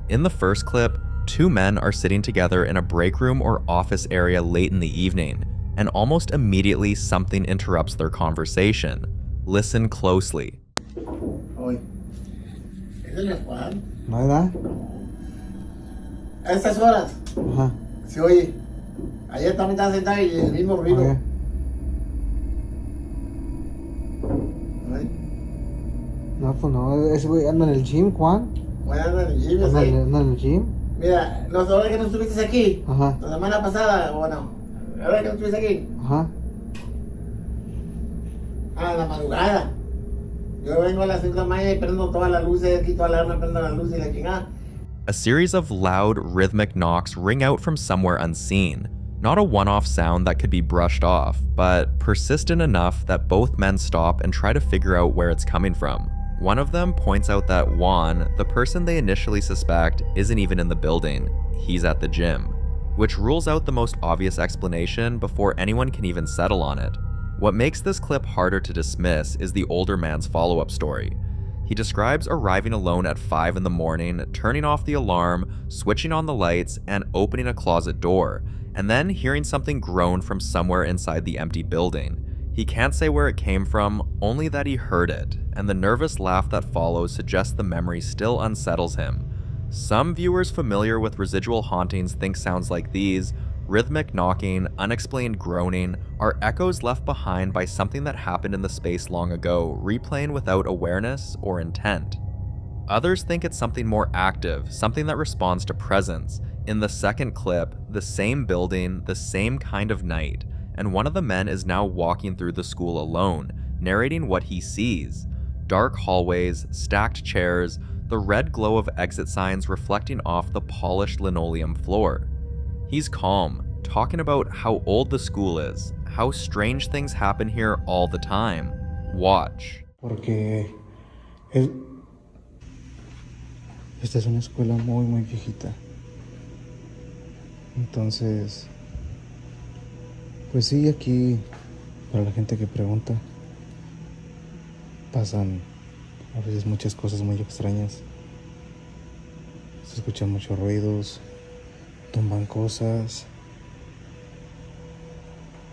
In the first clip, two men are sitting together in a break room or office area late in the evening, and almost immediately something interrupts their conversation. Listen closely. Oye, ¿es el Juan? ¿Verdad? A estas horas. Ajá. Se oye. Ayer también estaba sentado y el mismo ruido. Okay. No, pues no, ese güey anda en el gym, Juan. Bueno, anda en el gym, anda en el gym. Mira, la hora que no estuviste aquí, Ajá. la semana pasada, bueno, la hora que no estuviste aquí. Ajá. A la madrugada. Yo vengo a las 5 de la mañana y prendo todas las luces, quito la alarma, prendo las luces y la chingada. A series of loud, rhythmic knocks ring out from somewhere unseen. Not a one-off sound that could be brushed off, but persistent enough that both men stop and try to figure out where it's coming from. One of them points out that Juan, the person they initially suspect, isn't even in the building. He's at the gym, which rules out the most obvious explanation before anyone can even settle on it. What makes this clip harder to dismiss is the older man's follow-up story. He describes arriving alone at 5 in the morning, turning off the alarm, switching on the lights, and opening a closet door, and then hearing something groan from somewhere inside the empty building. He can't say where it came from, only that he heard it, and the nervous laugh that follows suggests the memory still unsettles him. Some viewers familiar with residual hauntings think sounds like these, rhythmic knocking, unexplained groaning, are echoes left behind by something that happened in the space long ago, replaying without awareness or intent. Others think it's something more active, something that responds to presence. In the second clip, the same building, the same kind of night, and one of the men is now walking through the school alone, narrating what he sees. Dark hallways, stacked chairs, the red glow of exit signs reflecting off the polished linoleum floor. He's calm, talking about how old the school is, how strange things happen here all the time. Watch. Porque esta es una escuela muy, muy viejita. Entonces, pues sí, aquí, para la gente que pregunta, pasan a veces muchas cosas muy extrañas. Se escuchan muchos ruidos, tumban cosas.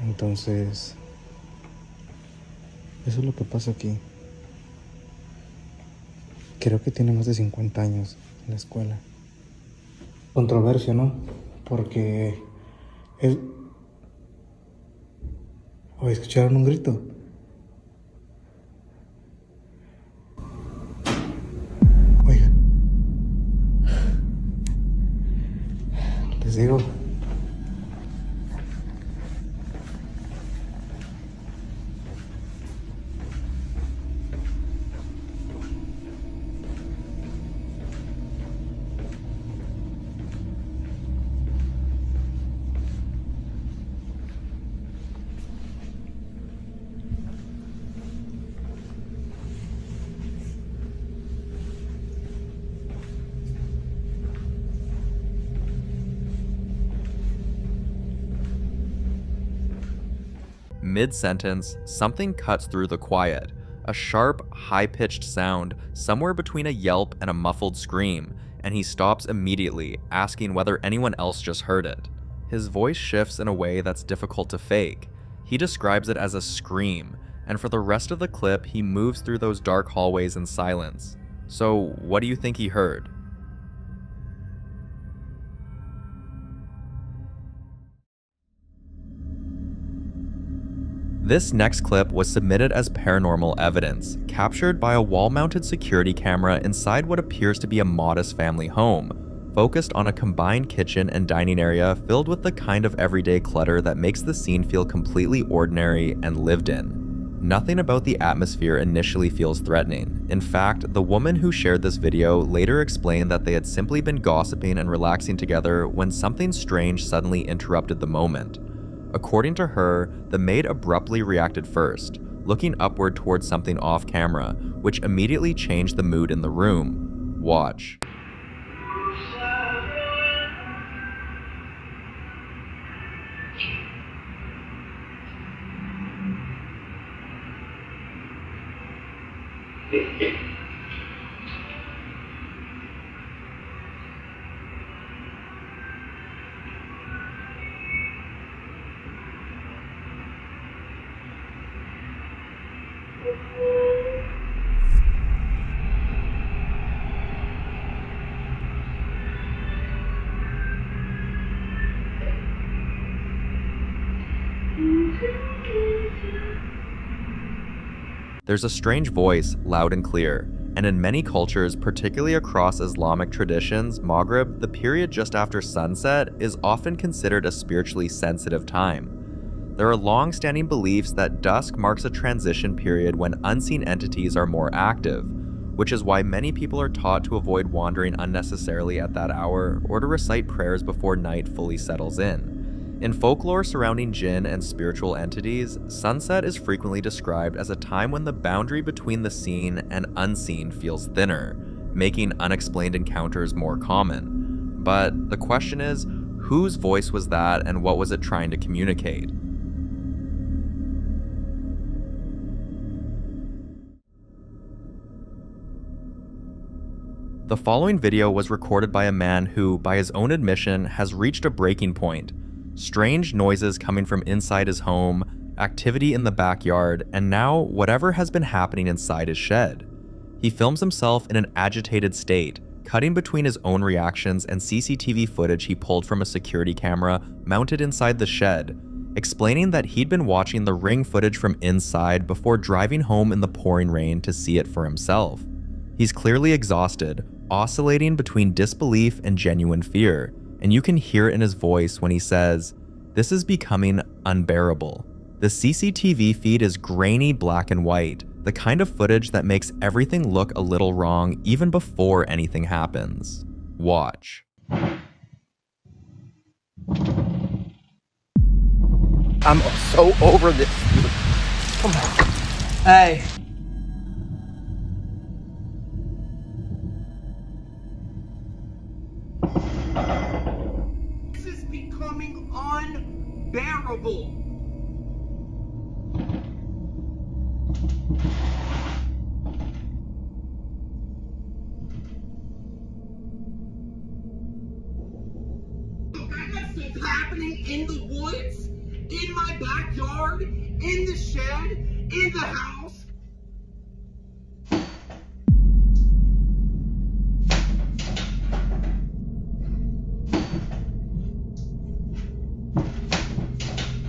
Entonces, eso es lo que pasa aquí. Creo que tiene más de 50 años la escuela. Controversia, ¿no? Porque es... Oye, ¿escucharon un grito? Oigan. Les digo. Mid-sentence, something cuts through the quiet. A sharp, high-pitched sound, somewhere between a yelp and a muffled scream, and he stops immediately, asking whether anyone else just heard it. His voice shifts in a way that's difficult to fake. He describes it as a scream, and for the rest of the clip, he moves through those dark hallways in silence. So, what do you think he heard? This next clip was submitted as paranormal evidence, captured by a wall-mounted security camera inside what appears to be a modest family home, focused on a combined kitchen and dining area filled with the kind of everyday clutter that makes the scene feel completely ordinary and lived in. Nothing about the atmosphere initially feels threatening. In fact, the woman who shared this video later explained that they had simply been gossiping and relaxing together when something strange suddenly interrupted the moment. According to her, the maid abruptly reacted first, looking upward towards something off camera, which immediately changed the mood in the room. Watch. There's a strange voice, loud and clear, and in many cultures, particularly across Islamic traditions, Maghrib, the period just after sunset, is often considered a spiritually sensitive time. There are long-standing beliefs that dusk marks a transition period when unseen entities are more active, which is why many people are taught to avoid wandering unnecessarily at that hour or to recite prayers before night fully settles in. In folklore surrounding jinn and spiritual entities, sunset is frequently described as a time when the boundary between the seen and unseen feels thinner, making unexplained encounters more common. But the question is, whose voice was that and what was it trying to communicate? The following video was recorded by a man who, by his own admission, has reached a breaking point. Strange noises coming from inside his home, activity in the backyard, and now whatever has been happening inside his shed. He films himself in an agitated state, cutting between his own reactions and CCTV footage he pulled from a security camera mounted inside the shed, explaining that he'd been watching the Ring footage from inside before driving home in the pouring rain to see it for himself. He's clearly exhausted, oscillating between disbelief and genuine fear, and you can hear it in his voice when he says, "This is becoming unbearable." The CCTV feed is grainy black and white, the kind of footage that makes everything look a little wrong even before anything happens. Watch. I'm so over this. Come on. Hey. This is becoming unbearable. I got stuff happening in the woods, in my backyard, in the shed, in the house.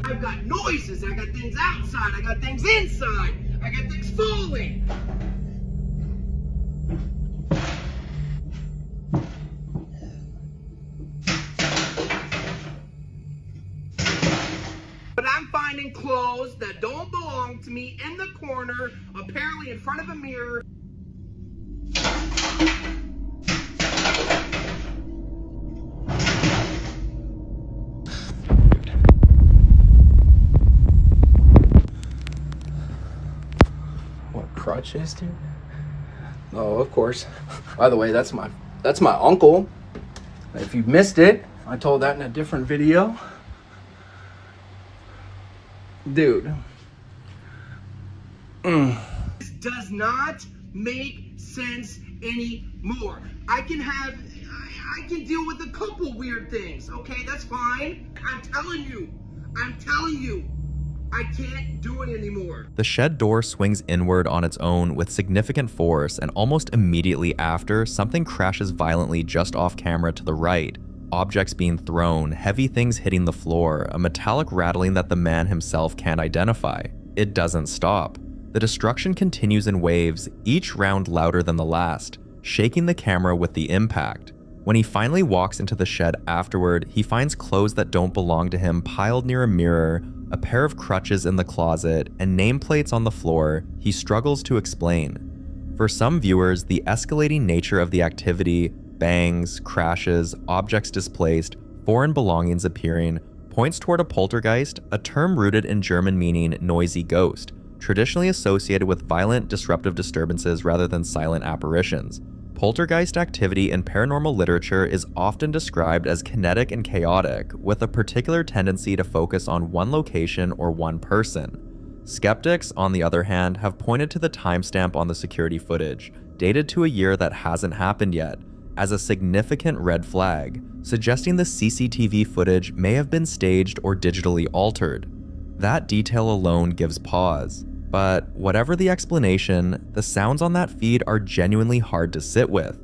I've got noises, I got things outside, I got things inside, I got things falling. But I'm finding clothes that don't belong to me in the corner, apparently in front of a mirror. What, crutches, dude? Oh, of course. By the way, that's my uncle. If you missed it, I told that in a different video. Dude, This does not make sense anymore. I can deal with a couple weird things, okay? That's fine. I'm telling you, I can't do it anymore. The shed door swings inward on its own with significant force, and almost immediately after, something crashes violently just off camera to the right. Objects being thrown, heavy things hitting the floor, a metallic rattling that the man himself can't identify. It doesn't stop. The destruction continues in waves, each round louder than the last, shaking the camera with the impact. When he finally walks into the shed afterward, he finds clothes that don't belong to him piled near a mirror, a pair of crutches in the closet, and nameplates on the floor he struggles to explain. For some viewers, the escalating nature of the activity, bangs, crashes, objects displaced, foreign belongings appearing, points toward a poltergeist, a term rooted in German meaning noisy ghost, traditionally associated with violent, disruptive disturbances rather than silent apparitions. Poltergeist activity in paranormal literature is often described as kinetic and chaotic, with a particular tendency to focus on one location or one person. Skeptics, on the other hand, have pointed to the timestamp on the security footage, dated to a year that hasn't happened yet, as a significant red flag, suggesting the CCTV footage may have been staged or digitally altered. That detail alone gives pause. But whatever the explanation, the sounds on that feed are genuinely hard to sit with.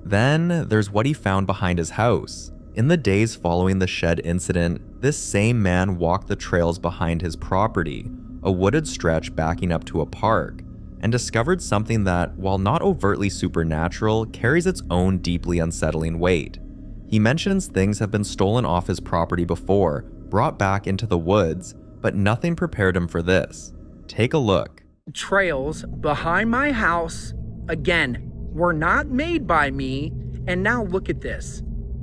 Then there's what he found behind his house. In the days following the shed incident, this same man walked the trails behind his property, a wooded stretch backing up to a park, and discovered something that, while not overtly supernatural, carries its own deeply unsettling weight. He mentions things have been stolen off his property before, brought back into the woods, but nothing prepared him for this. Take a look. Trails behind my house, again, were not made by me, and now look at this.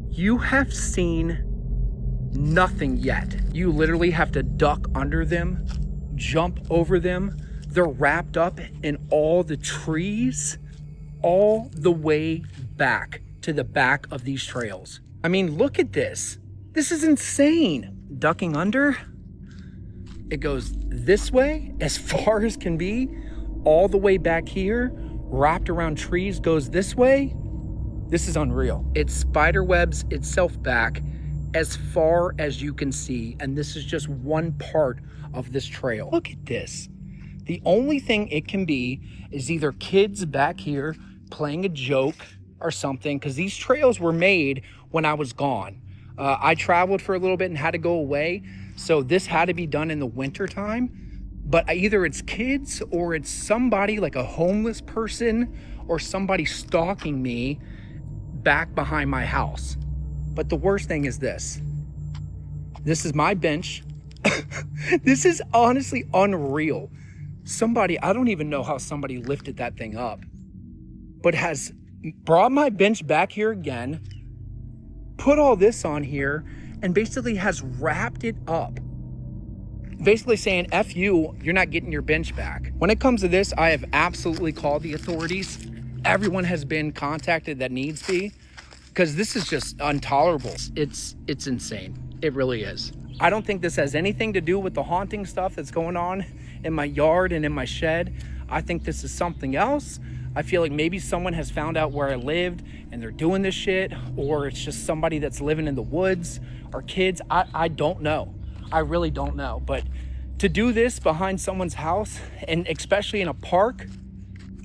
You have seen nothing yet. You literally have to duck under them, jump over them. They're wrapped up in all the trees, all the way back to the back of these trails. I mean, look at this. This is insane. Ducking under. It goes this way, as far as can be, all the way back here, wrapped around trees, goes this way. This is unreal. It spiderwebs itself back as far as you can see, and this is just one part of this trail. Look at this. The only thing it can be is either kids back here playing a joke or something, because these trails were made when I was gone. I traveled for a little bit and had to go away. So this had to be done in the winter time, but either it's kids or it's somebody like a homeless person or somebody stalking me back behind my house. But the worst thing is this. This is my bench. This is honestly unreal. Somebody, I don't even know how somebody lifted that thing up, but has brought my bench back here again, put all this on here, and basically has wrapped it up. Basically saying, F you, you're not getting your bench back. When it comes to this, I have absolutely called the authorities. Everyone has been contacted that needs be, because this is just intolerable. It's insane. It really is. I don't think this has anything to do with the haunting stuff that's going on in my yard and in my shed. I think this is something else. I feel like maybe someone has found out where I lived and they're doing this shit, or it's just somebody that's living in the woods, or kids. I don't know. I really don't know. But to do this behind someone's house, and especially in a park,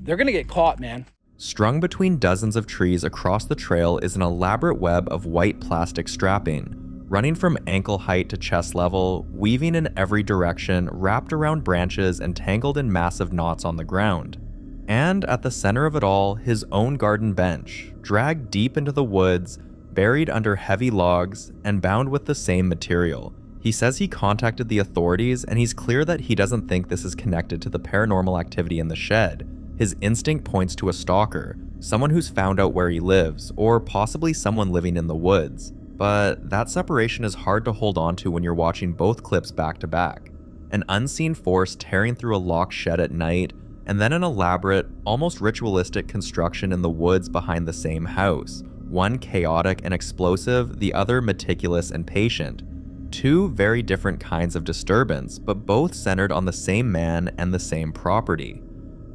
they're gonna get caught, man. Strung between dozens of trees across the trail is an elaborate web of white plastic strapping, running from ankle height to chest level, weaving in every direction, wrapped around branches and tangled in massive knots on the ground. And at the center of it all, his own garden bench, dragged deep into the woods, buried under heavy logs, and bound with the same material. He says he contacted the authorities, and he's clear that he doesn't think this is connected to the paranormal activity in the shed. His instinct points to a stalker, someone who's found out where he lives, or possibly someone living in the woods. But that separation is hard to hold on to when you're watching both clips back to back. An unseen force tearing through a locked shed at night, and then an elaborate, almost ritualistic construction in the woods behind the same house. One chaotic and explosive, the other meticulous and patient. Two very different kinds of disturbance, but both centered on the same man and the same property.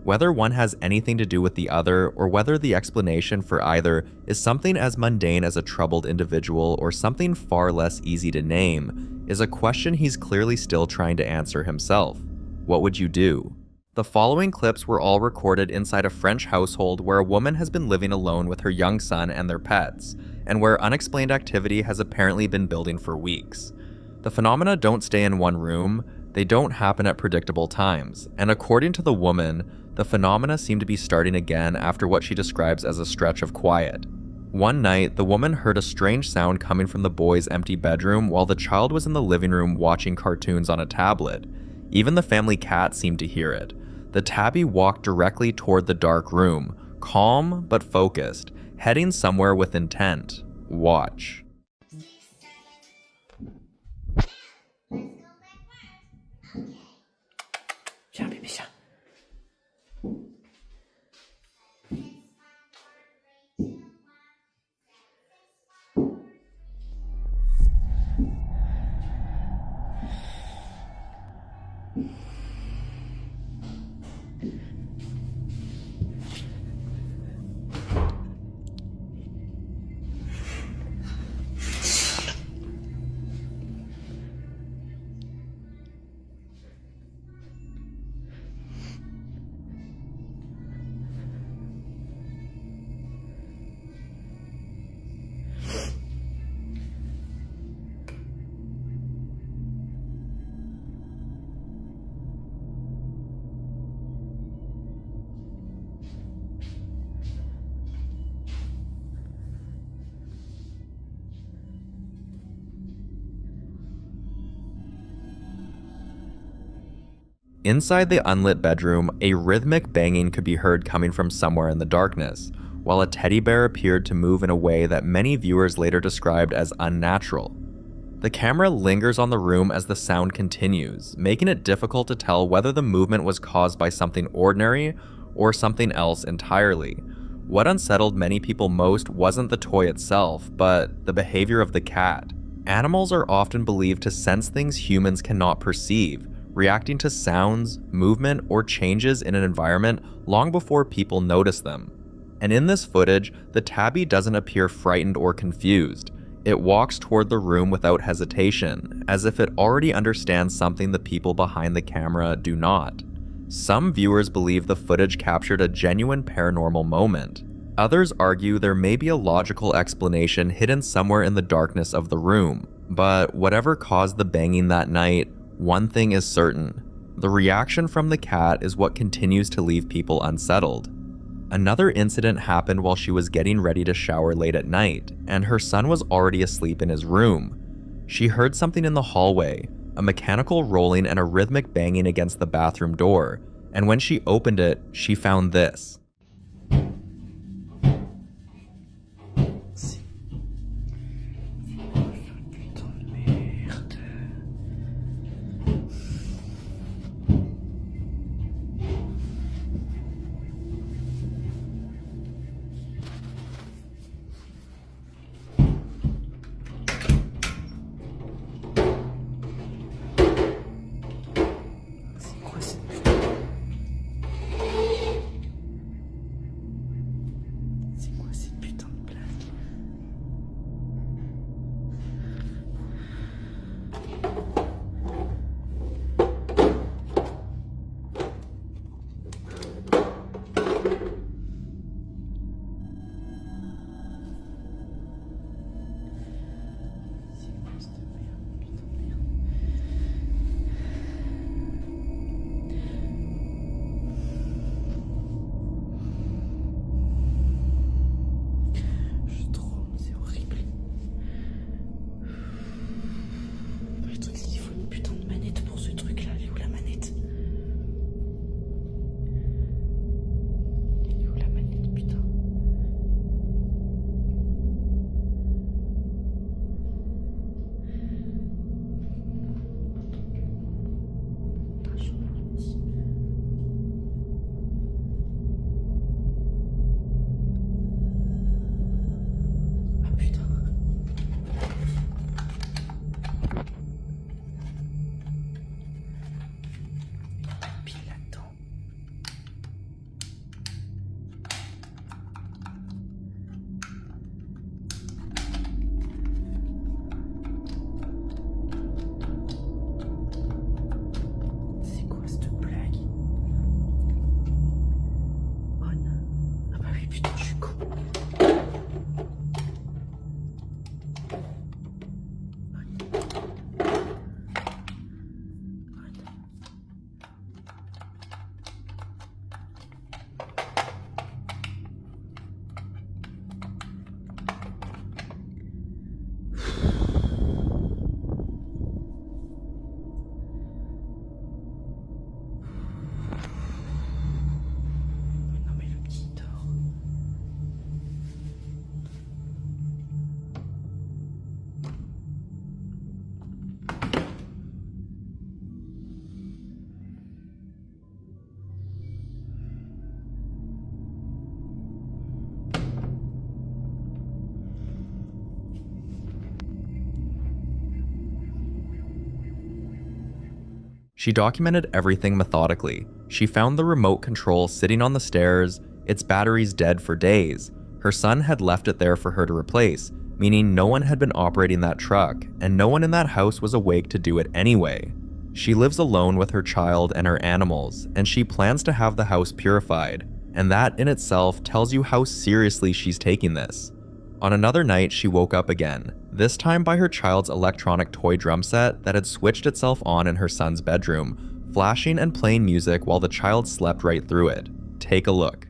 Whether one has anything to do with the other, or whether the explanation for either is something as mundane as a troubled individual or something far less easy to name, is a question he's clearly still trying to answer himself. What would you do? The following clips were all recorded inside a French household where a woman has been living alone with her young son and their pets, and where unexplained activity has apparently been building for weeks. The phenomena don't stay in one room, they don't happen at predictable times, and according to the woman, the phenomena seem to be starting again after what she describes as a stretch of quiet. One night, the woman heard a strange sound coming from the boy's empty bedroom while the child was in the living room watching cartoons on a tablet. Even the family cat seemed to hear it. The tabby walked directly toward the dark room, calm but focused, heading somewhere with intent. Watch. Inside the unlit bedroom, a rhythmic banging could be heard coming from somewhere in the darkness, while a teddy bear appeared to move in a way that many viewers later described as unnatural. The camera lingers on the room as the sound continues, making it difficult to tell whether the movement was caused by something ordinary or something else entirely. What unsettled many people most wasn't the toy itself, but the behavior of the cat. Animals are often believed to sense things humans cannot perceive, reacting to sounds, movement, or changes in an environment long before people notice them. And in this footage, the tabby doesn't appear frightened or confused. It walks toward the room without hesitation, as if it already understands something the people behind the camera do not. Some viewers believe the footage captured a genuine paranormal moment. Others argue there may be a logical explanation hidden somewhere in the darkness of the room. But whatever caused the banging that night, one thing is certain. The reaction from the cat is what continues to leave people unsettled. Another incident happened while she was getting ready to shower late at night, and her son was already asleep in his room. She heard something in the hallway, a mechanical rolling and a rhythmic banging against the bathroom door, and when she opened it, she found this. She documented everything methodically. She found the remote control sitting on the stairs, its batteries dead for days. Her son had left it there for her to replace, meaning no one had been operating that truck, and no one in that house was awake to do it anyway. She lives alone with her child and her animals, and she plans to have the house purified, and that in itself tells you how seriously she's taking this. On another night, she woke up again, this time by her child's electronic toy drum set that had switched itself on in her son's bedroom, flashing and playing music while the child slept right through it. Take a look.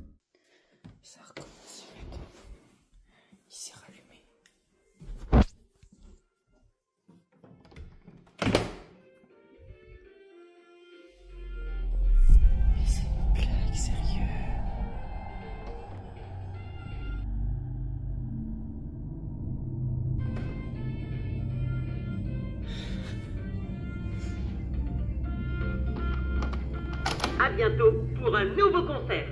À bientôt pour un nouveau concert.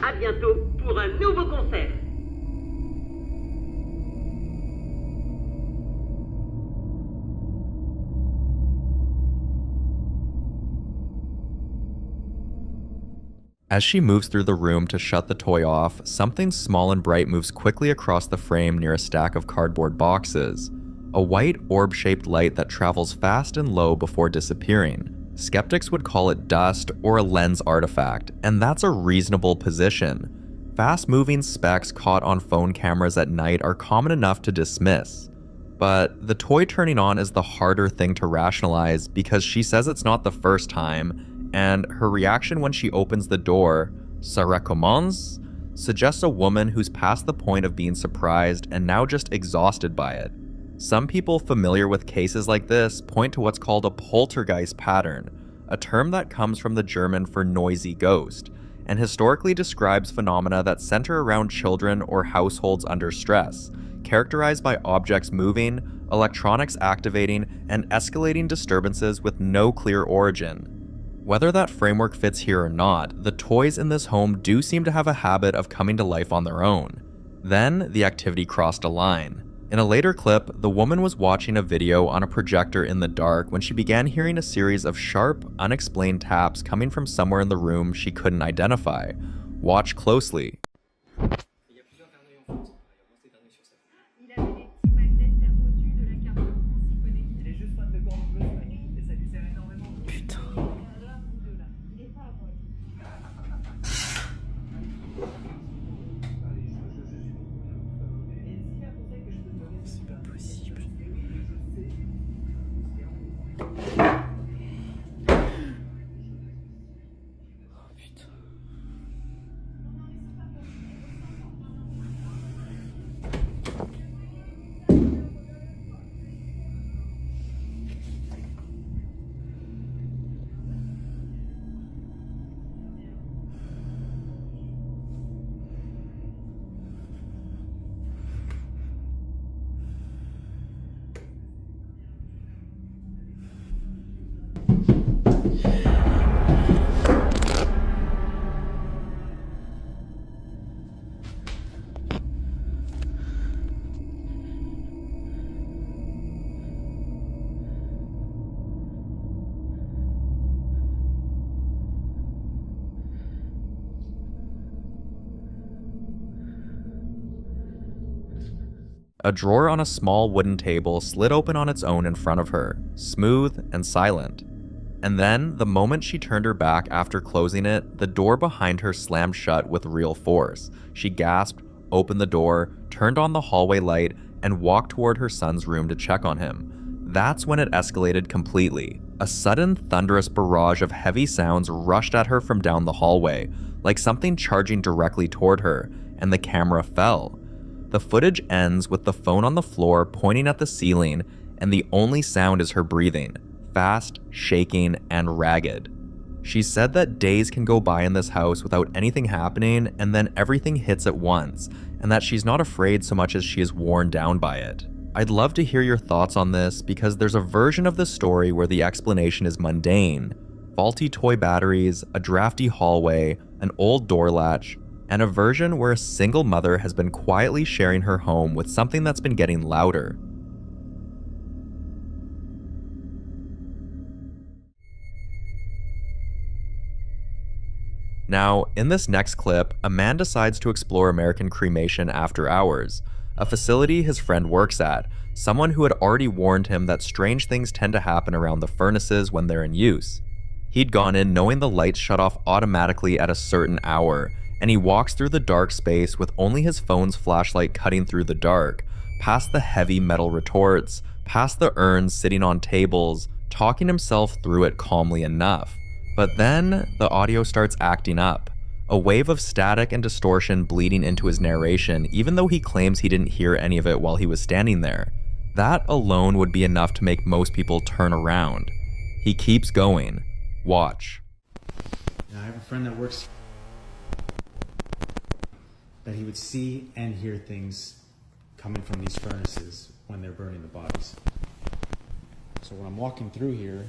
À bientôt pour un nouveau concert. As she moves through the room to shut the toy off, something small and bright moves quickly across the frame near a stack of cardboard boxes. A white orb-shaped light that travels fast and low before disappearing. Skeptics would call it dust or a lens artifact, and that's a reasonable position. Fast-moving specks caught on phone cameras at night are common enough to dismiss. But the toy turning on is the harder thing to rationalize because she says it's not the first time, and her reaction when she opens the door, "Ça recommence?" suggests a woman who's past the point of being surprised and now just exhausted by it. Some people familiar with cases like this point to what's called a poltergeist pattern, a term that comes from the German for noisy ghost, and historically describes phenomena that center around children or households under stress, characterized by objects moving, electronics activating, and escalating disturbances with no clear origin. Whether that framework fits here or not, the toys in this home do seem to have a habit of coming to life on their own. Then, the activity crossed a line. In a later clip, the woman was watching a video on a projector in the dark when she began hearing a series of sharp, unexplained taps coming from somewhere in the room she couldn't identify. Watch closely. A drawer on a small wooden table slid open on its own in front of her, smooth and silent. And then, the moment she turned her back after closing it, the door behind her slammed shut with real force. She gasped, opened the door, turned on the hallway light, and walked toward her son's room to check on him. That's when it escalated completely. A sudden, thunderous barrage of heavy sounds rushed at her from down the hallway, like something charging directly toward her, and the camera fell. The footage ends with the phone on the floor pointing at the ceiling, and the only sound is her breathing, fast, shaking, and ragged. She said that days can go by in this house without anything happening, and then everything hits at once, and that she's not afraid so much as she is worn down by it. I'd love to hear your thoughts on this because there's a version of the story where the explanation is mundane. Faulty toy batteries, a drafty hallway, an old door latch, and a version where a single mother has been quietly sharing her home with something that's been getting louder. Now, in this next clip, a man decides to explore American cremation after hours, a facility his friend works at, someone who had already warned him that strange things tend to happen around the furnaces when they're in use. He'd gone in knowing the lights shut off automatically at a certain hour, and he walks through the dark space with only his phone's flashlight cutting through the dark, past the heavy metal retorts, past the urns sitting on tables, talking himself through it calmly enough. But then, the audio starts acting up. A wave of static and distortion bleeding into his narration, even though he claims he didn't hear any of it while he was standing there. That alone would be enough to make most people turn around. He keeps going. Watch. I have a friend that works that he would see and hear things coming from these furnaces when they're burning the bodies. So when I'm walking through here,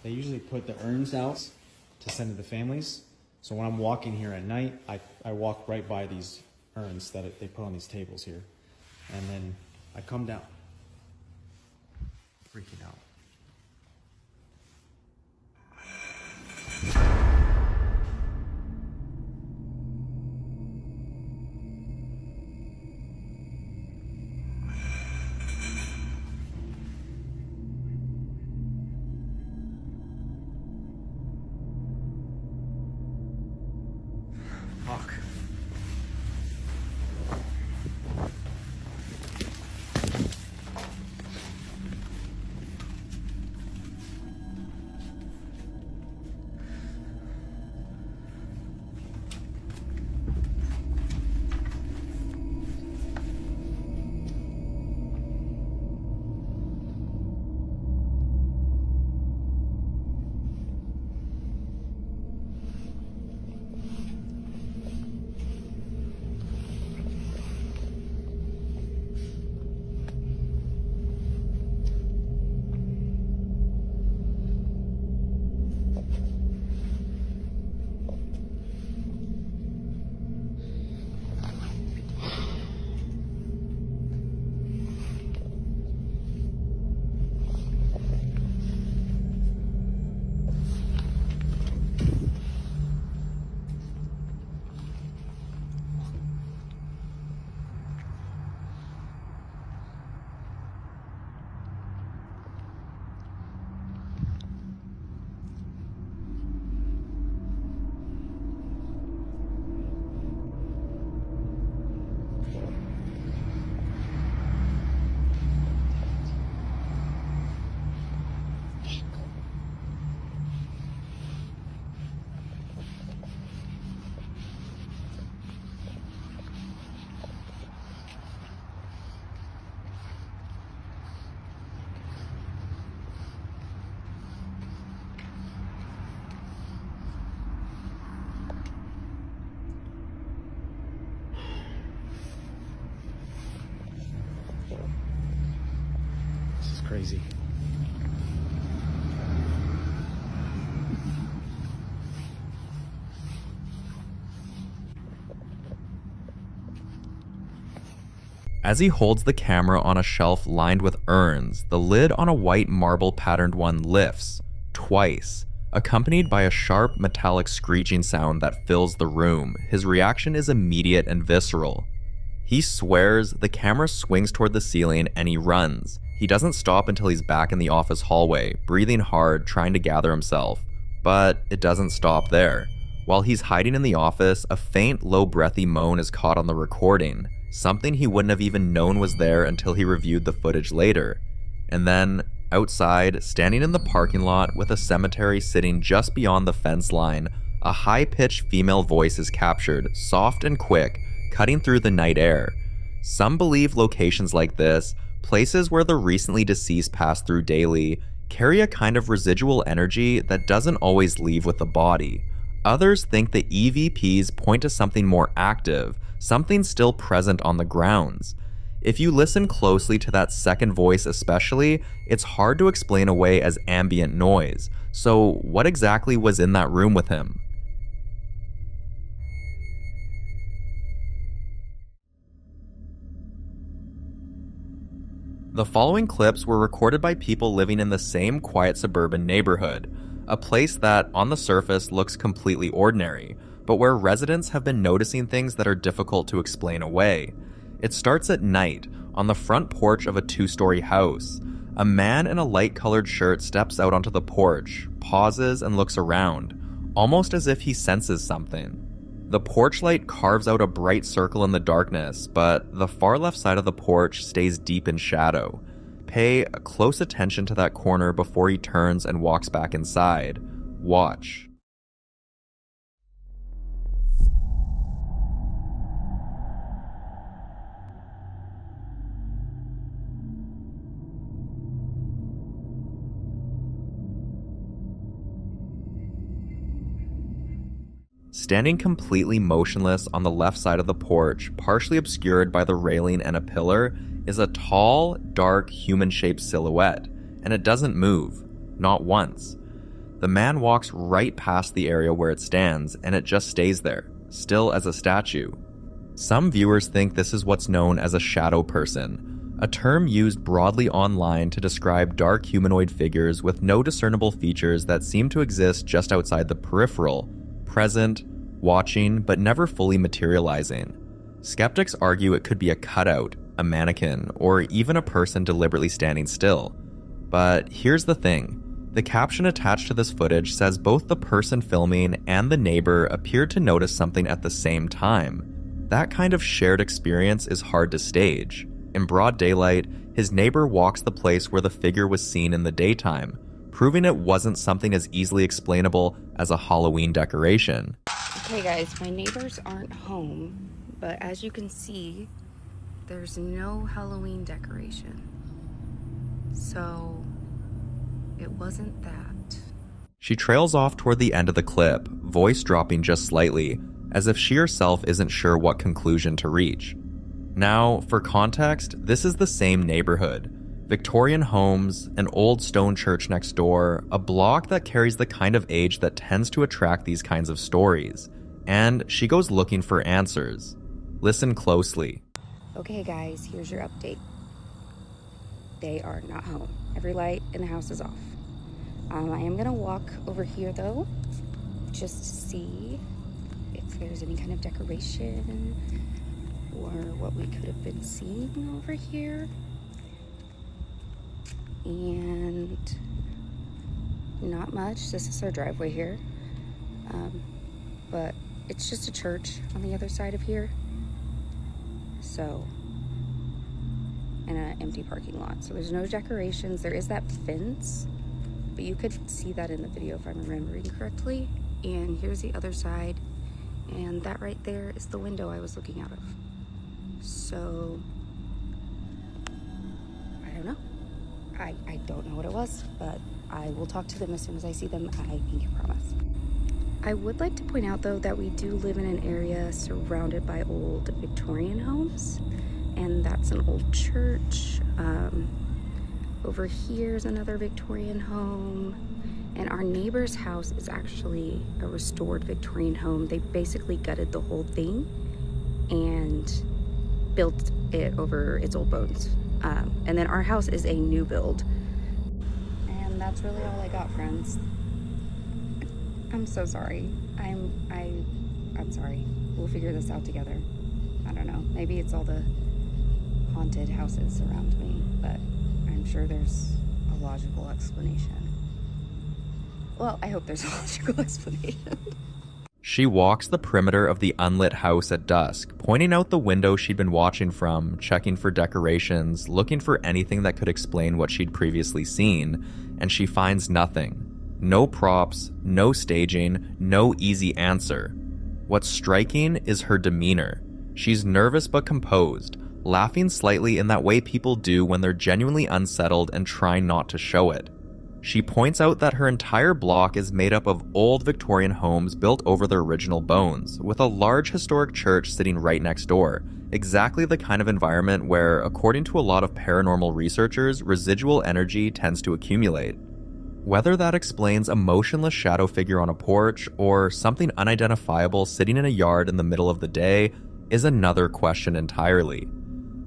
they usually put the urns out to send to the families. So when I'm walking here at night, I walk right by these urns that they put on these tables here. And then I come down, freaking out. Fuck. This is crazy. As he holds the camera on a shelf lined with urns, the lid on a white marble patterned one lifts, twice, accompanied by a sharp metallic screeching sound that fills the room. His reaction is immediate and visceral. He swears, the camera swings toward the ceiling, and he runs. He doesn't stop until he's back in the office hallway, breathing hard, trying to gather himself. But it doesn't stop there. While he's hiding in the office, a faint, low breathy moan is caught on the recording, something he wouldn't have even known was there until he reviewed the footage later. And then, outside, standing in the parking lot with a cemetery sitting just beyond the fence line, A high-pitched female voice is captured, soft and quick, cutting through the night air. Some believe locations like this, places where the recently deceased pass through daily, carry a kind of residual energy that doesn't always leave with the body. Others think the EVPs point to something more active, something still present on the grounds. If you listen closely to that second voice especially, it's hard to explain away as ambient noise. So what exactly was in that room with him? The following clips were recorded by people living in the same quiet suburban neighborhood, a place that, on the surface, looks completely ordinary, but where residents have been noticing things that are difficult to explain away. It starts at night, on the front porch of a 2-story house. A man in a light-colored shirt steps out onto the porch, pauses and looks around, almost as if he senses something. The porch light carves out a bright circle in the darkness, but the far left side of the porch stays deep in shadow. Pay close attention to that corner before he turns and walks back inside. Watch. Standing completely motionless on the left side of the porch, partially obscured by the railing and a pillar, is a tall, dark, human-shaped silhouette, and it doesn't move, not once. The man walks right past the area where it stands, and it just stays there, still as a statue. Some viewers think this is what's known as a shadow person, a term used broadly online to describe dark humanoid figures with no discernible features that seem to exist just outside the peripheral, present, watching, but never fully materializing. Skeptics argue it could be a cutout, a mannequin, or even a person deliberately standing still. But here's the thing. The caption attached to this footage says both the person filming and the neighbor appeared to notice something at the same time. That kind of shared experience is hard to stage. In broad daylight, his neighbor walks the place where the figure was seen in the daytime, proving it wasn't something as easily explainable as a Halloween decoration. Okay guys, my neighbors aren't home, but as you can see, there's no Halloween decoration. So, it wasn't that. She trails off toward the end of the clip, voice dropping just slightly, as if she herself isn't sure what conclusion to reach. Now, for context, this is the same neighborhood. Victorian homes, an old stone church next door, a block that carries the kind of age that tends to attract these kinds of stories. And she goes looking for answers. Listen closely. Okay guys, here's your update. They are not home. Every light in the house is off. I am gonna walk over here though, just to see if there's any kind of decoration or what we could have been seeing over here. And not much. This is our driveway here, but it's just a church on the other side of here, so, and an empty parking lot, so there's no decorations. There is that fence, but you could see that in the video if I'm remembering correctly. And here's the other side, and that right there is the window I was looking out of. So I don't know. I don't know what it was, but I will talk to them as soon as I see them. I make a promise. I would like to point out though that we do live in an area surrounded by old Victorian homes, and that's an old church. Over here is another Victorian home, and our neighbor's house is actually a restored Victorian home. They basically gutted the whole thing and built it over its old bones. And then our house is a new build. And that's really all I got, friends. I'm so sorry. I'm sorry. We'll figure this out together. I don't know. Maybe it's all the haunted houses around me, but I'm sure there's a logical explanation. Well, I hope there's a logical explanation. She walks the perimeter of the unlit house at dusk, pointing out the window she'd been watching from, checking for decorations, looking for anything that could explain what she'd previously seen, and she finds nothing. No props, no staging, no easy answer. What's striking is her demeanor. She's nervous but composed, laughing slightly in that way people do when they're genuinely unsettled and trying not to show it. She points out that her entire block is made up of old Victorian homes built over their original bones, with a large historic church sitting right next door, exactly the kind of environment where, according to a lot of paranormal researchers, residual energy tends to accumulate. Whether that explains a motionless shadow figure on a porch or something unidentifiable sitting in a yard in the middle of the day is another question entirely.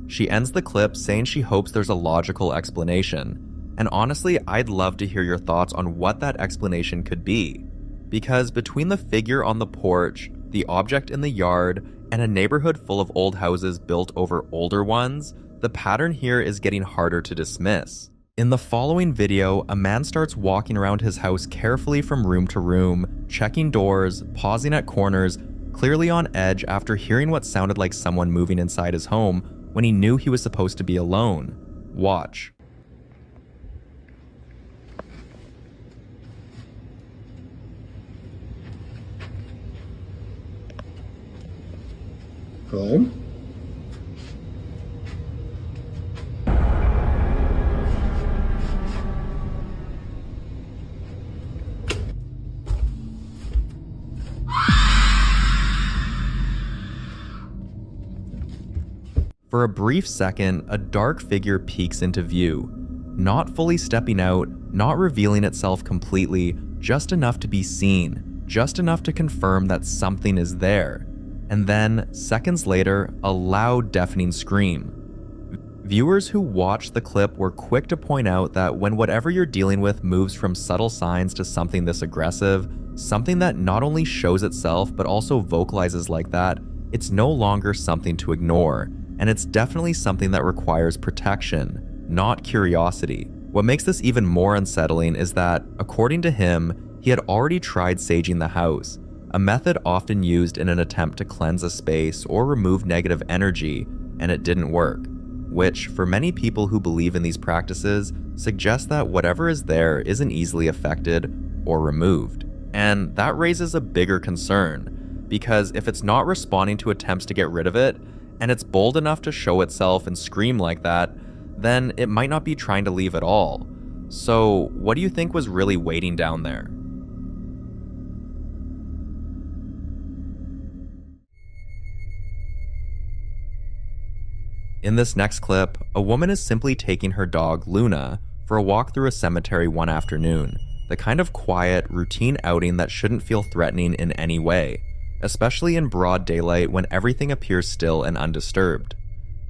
She ends the clip saying she hopes there's a logical explanation. And honestly, I'd love to hear your thoughts on what that explanation could be. Because between the figure on the porch, the object in the yard, and a neighborhood full of old houses built over older ones, the pattern here is getting harder to dismiss. In the following video, a man starts walking around his house carefully from room to room, checking doors, pausing at corners, clearly on edge after hearing what sounded like someone moving inside his home when he knew he was supposed to be alone. Watch. Home? For a brief second, a dark figure peeks into view, not fully stepping out, not revealing itself completely, just enough to be seen, just enough to confirm that something is there. And then, seconds later, a loud, deafening scream. Viewers who watched the clip were quick to point out that when whatever you're dealing with moves from subtle signs to something this aggressive, something that not only shows itself but also vocalizes like that, it's no longer something to ignore, and it's definitely something that requires protection, not curiosity. What makes this even more unsettling is that, according to him, he had already tried saging the house, a method often used in an attempt to cleanse a space or remove negative energy, and it didn't work, which, for many people who believe in these practices, suggests that whatever is there isn't easily affected or removed. And that raises a bigger concern, because if it's not responding to attempts to get rid of it, and it's bold enough to show itself and scream like that, then it might not be trying to leave at all. So, what do you think was really waiting down there? In this next clip, a woman is simply taking her dog, Luna, for a walk through a cemetery one afternoon, the kind of quiet, routine outing that shouldn't feel threatening in any way, especially in broad daylight when everything appears still and undisturbed.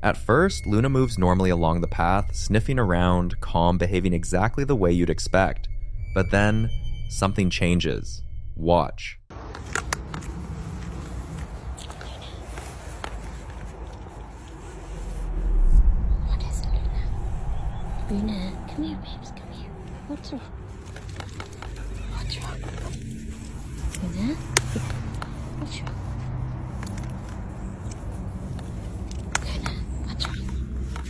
At first, Luna moves normally along the path, sniffing around, calm, behaving exactly the way you'd expect. But then, something changes. Watch. Luna, come here, babes, come here. What's wrong? What's wrong? Luna? What's wrong? Luna, what's wrong?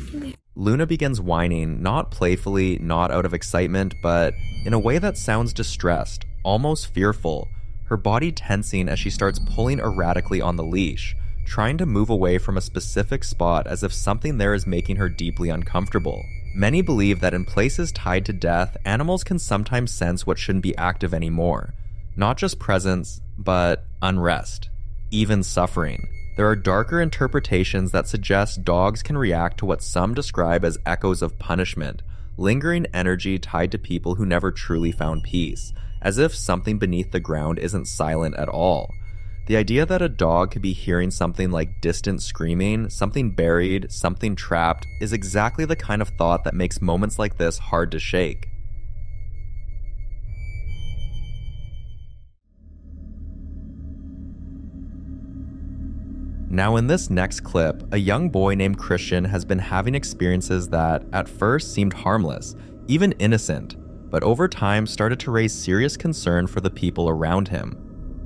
Come here. Luna begins whining, not playfully, not out of excitement, but in a way that sounds distressed, almost fearful, her body tensing as she starts pulling erratically on the leash, trying to move away from a specific spot as if something there is making her deeply uncomfortable. Many believe that in places tied to death, animals can sometimes sense what shouldn't be active anymore. Not just presence, but unrest, even suffering. There are darker interpretations that suggest dogs can react to what some describe as echoes of punishment, lingering energy tied to people who never truly found peace, as if something beneath the ground isn't silent at all. The idea that a dog could be hearing something like distant screaming, something buried, something trapped, is exactly the kind of thought that makes moments like this hard to shake. Now in this next clip, a young boy named Christian has been having experiences that, at first, seemed harmless, even innocent, but over time started to raise serious concern for the people around him.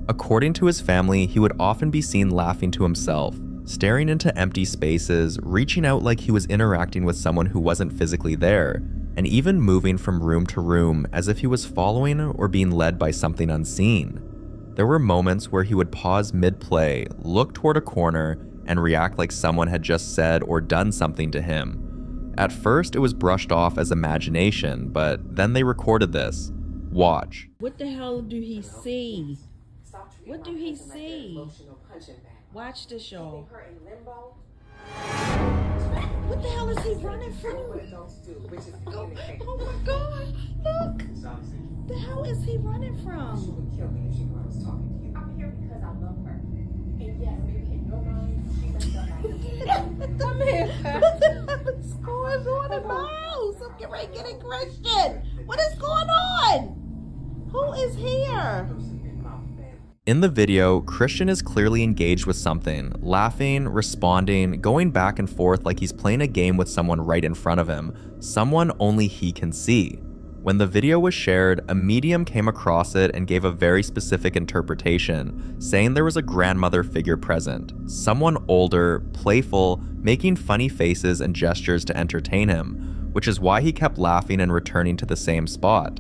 According to his family, he would often be seen laughing to himself, staring into empty spaces, reaching out like he was interacting with someone who wasn't physically there, and even moving from room to room as if he was following or being led by something unseen. There were moments where he would pause mid-play, look toward a corner, and react like someone had just said or done something to him. At first, it was brushed off as imagination, but then they recorded this. Watch. What the hell do he see? What do he see? Watch this, y'all. What the hell is he running from? Oh my God, look! The hell is he running from? I'm here because I love her. And yes, maybe in your mind, she messed up. Come here. What the hell is going on in my house? I'm getting ready to get a Christian. What is going on? Who is here? In the video, Christian is clearly engaged with something, laughing, responding, going back and forth like he's playing a game with someone right in front of him, someone only he can see. When the video was shared, a medium came across it and gave a very specific interpretation, saying there was a grandmother figure present, someone older, playful, making funny faces and gestures to entertain him, which is why he kept laughing and returning to the same spot.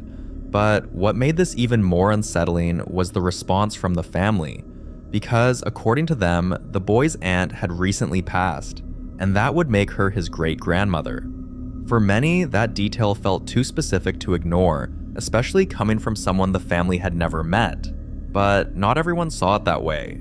But what made this even more unsettling was the response from the family, because according to them, the boy's aunt had recently passed, and that would make her his great-grandmother. For many, that detail felt too specific to ignore, especially coming from someone the family had never met. But not everyone saw it that way.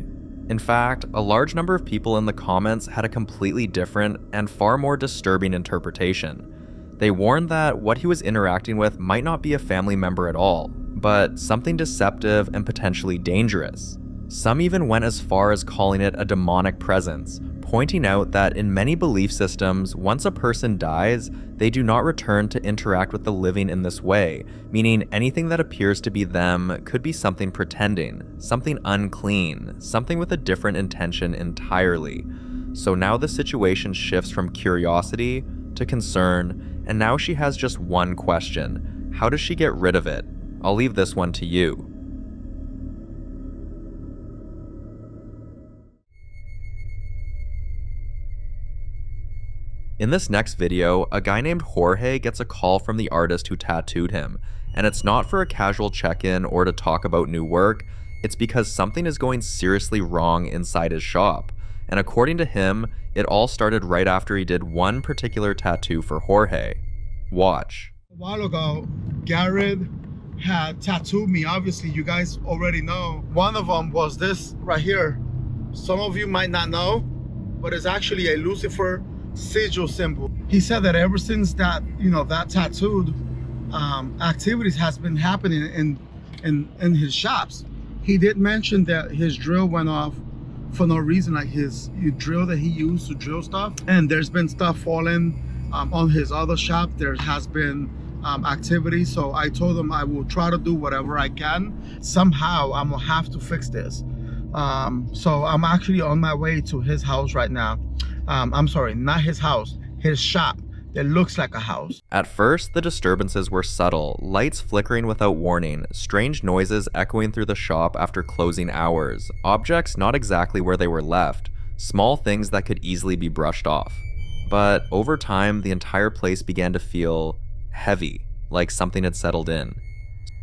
In fact, a large number of people in the comments had a completely different and far more disturbing interpretation. They warned that what he was interacting with might not be a family member at all, but something deceptive and potentially dangerous. Some even went as far as calling it a demonic presence, pointing out that in many belief systems, once a person dies, they do not return to interact with the living in this way, meaning anything that appears to be them could be something pretending, something unclean, something with a different intention entirely. So now the situation shifts from curiosity to concern, and now she has just one question. How does she get rid of it? I'll leave this one to you. In this next video, a guy named Jorge gets a call from the artist who tattooed him, and it's not for a casual check-in or to talk about new work, it's because something is going seriously wrong inside his shop. And according to him, it all started right after he did one particular tattoo for Jorge. Watch. A while ago, Garrett had tattooed me. Obviously, you guys already know. One of them was this right here. Some of you might not know, but it's actually a Lucifer sigil symbol. He said that ever since that, that tattooed activities has been happening in his shops. He did mention that his drill went off for no reason, like his drill that he used to drill stuff, and there's been stuff falling on his other shop. There has been activity, so I told him I will try to do whatever I can. Somehow I'm gonna have to fix this. So I'm actually on my way to his house right now. I'm sorry, not his house, his shop that looks like a house. At first, the disturbances were subtle, lights flickering without warning, strange noises echoing through the shop after closing hours, objects not exactly where they were left, small things that could easily be brushed off. But over time, the entire place began to feel heavy, like something had settled in.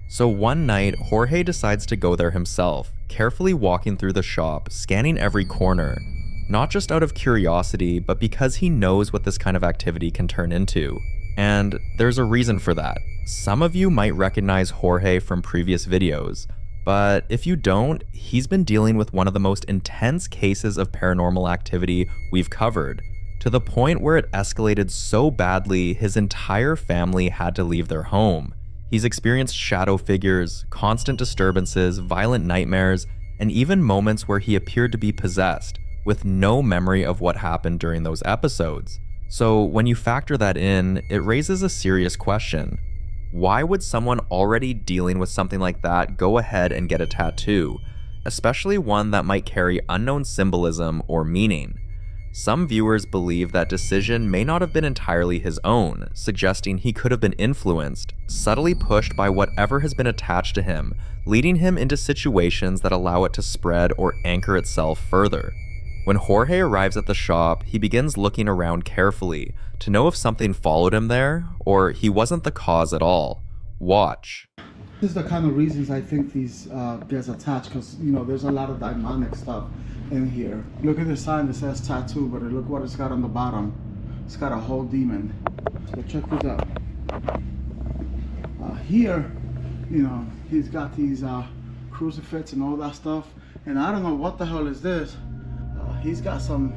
So one night, Jorge decides to go there himself, carefully walking through the shop, scanning every corner. Not just out of curiosity, but because he knows what this kind of activity can turn into. And there's a reason for that. Some of you might recognize Jorge from previous videos, but if you don't, he's been dealing with one of the most intense cases of paranormal activity we've covered, to the point where it escalated so badly his entire family had to leave their home. He's experienced shadow figures, constant disturbances, violent nightmares, and even moments where he appeared to be possessed, with no memory of what happened during those episodes. So when you factor that in, it raises a serious question. Why would someone already dealing with something like that go ahead and get a tattoo, especially one that might carry unknown symbolism or meaning? Some viewers believe that decision may not have been entirely his own, suggesting he could have been influenced, subtly pushed by whatever has been attached to him, leading him into situations that allow it to spread or anchor itself further. When Jorge arrives at the shop, he begins looking around carefully to know if something followed him there or he wasn't the cause at all. Watch. This is the kind of reasons I think these gets attached, because you know there's a lot of demonic stuff in here. Look at the sign that says tattoo, but look what it's got on the bottom. It's got a whole demon. So check this out. Here, you know, he's got these crucifix and all that stuff, and I don't know what the hell is this. He's got some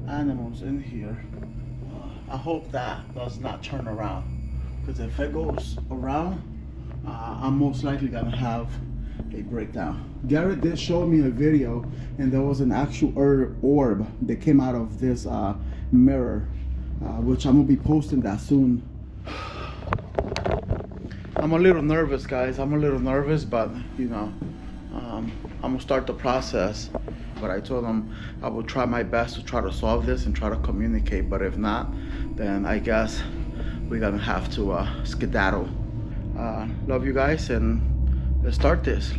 animals in here. I hope that does not turn around, because if it goes around, I'm most likely gonna have a breakdown. Garrett did show me a video, and there was an actual orb that came out of this mirror, which I'm gonna be posting that soon. I'm a little nervous, guys. I'm a little nervous, but you know, I'm gonna start the process. But I told him I will try my best to try to solve this and try to communicate. But if not, then I guess we're gonna have to skedaddle. Love you guys, and let's start this.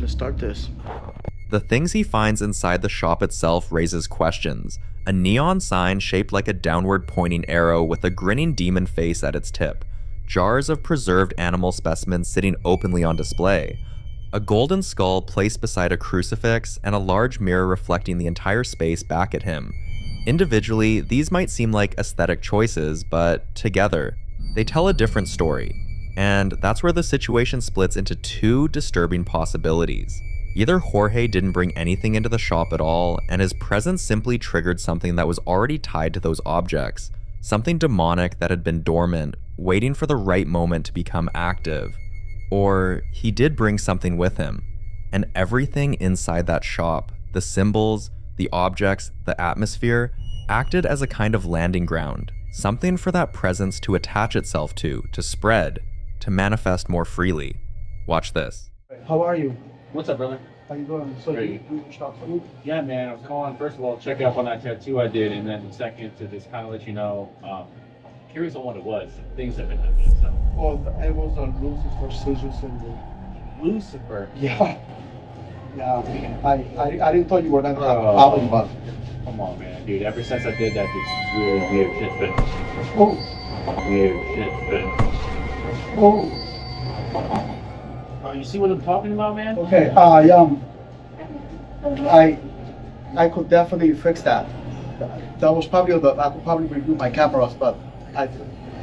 The things he finds inside the shop itself raises questions. A neon sign shaped like a downward pointing arrow with a grinning demon face at its tip. Jars of preserved animal specimens sitting openly on display. A golden skull placed beside a crucifix, and a large mirror reflecting the entire space back at him. Individually, these might seem like aesthetic choices, but together, they tell a different story. And that's where the situation splits into two disturbing possibilities. Either Jorge didn't bring anything into the shop at all, and his presence simply triggered something that was already tied to those objects, something demonic that had been dormant, waiting for the right moment to become active. Or he did bring something with him, and everything inside that shop, the symbols, the objects, the atmosphere, acted as a kind of landing ground, something for that presence to attach itself to spread, to manifest more freely. Watch this. How are you? What's up, brother? How you doing? So you shop food? Yeah, man. I was calling, first of all, check up on that tattoo I did, and then second, to just kind of let you know, curious on what it was. Things have been happening, so. Oh, it was a Lucifer seizure syndrome. Lucifer? Yeah. Yeah. I didn't thought you were gonna have a problem, but. Come on, man. Dude, ever since I did that, this really weird shit's been. Oh. Weird shit's been. Oh. You see what I'm talking about, man? Okay, I could definitely fix that. That was probably I could probably review my cameras, but I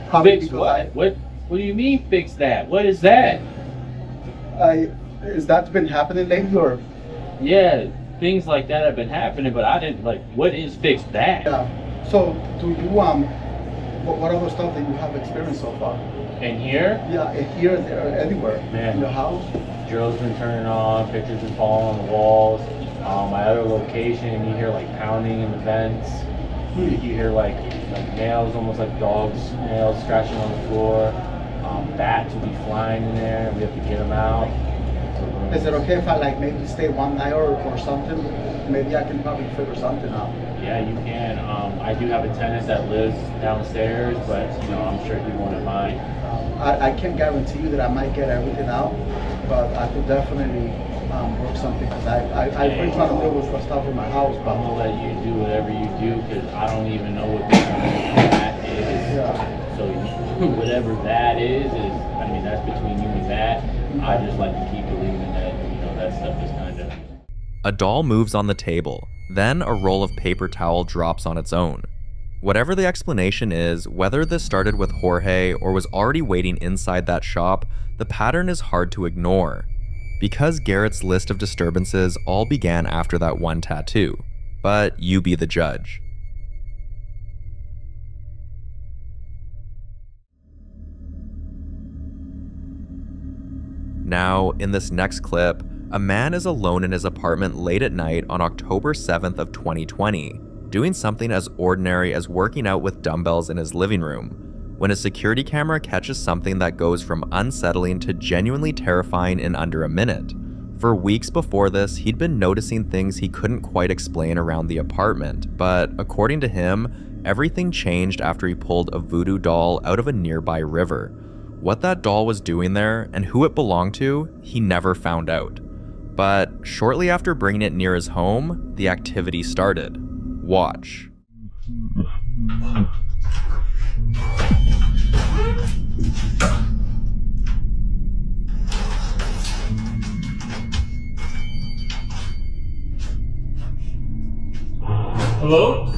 probably fix what? What do you mean fix that? What is that? Is that been happening lately, or? Yeah, things like that have been happening, but I didn't like. What is fix that? Yeah. So do you what other stuff that you have experienced so far? In here? Yeah, here, there, anywhere. Man, in the house. Drills been turning on, pictures been falling on the walls. My other location, you hear like pounding in the vents. You hear like nails, almost like dogs' nails scratching on the floor. Bats will be flying in there, and we have to get them out. Is it okay if I like maybe stay one night or something? Maybe I can probably figure something out. Yeah, you can. I do have a tenant that lives downstairs, but you know, I'm sure he won't mind. I can't guarantee you that I might get everything out, but I could definitely work something, because I bring trying to deal with stuff in my house. But I'm gonna let you do whatever you do, because I don't even know what that is. Yeah. So whatever that is, I mean, that's between you and that. I just like to keep believing that, you know, that stuff is kind of. A doll moves on the table, then a roll of paper towel drops on its own. Whatever the explanation is, whether this started with Jorge or was already waiting inside that shop, the pattern is hard to ignore. Because Garrett's list of disturbances all began after that one tattoo. But you be the judge. Now, in this next clip, a man is alone in his apartment late at night on October 7th of 2020, doing something as ordinary as working out with dumbbells in his living room, when a security camera catches something that goes from unsettling to genuinely terrifying in under a minute. For weeks before this, he'd been noticing things he couldn't quite explain around the apartment, but according to him, everything changed after he pulled a voodoo doll out of a nearby river. What that doll was doing there and who it belonged to, he never found out. But shortly after bringing it near his home, the activity started. Watch. Hello?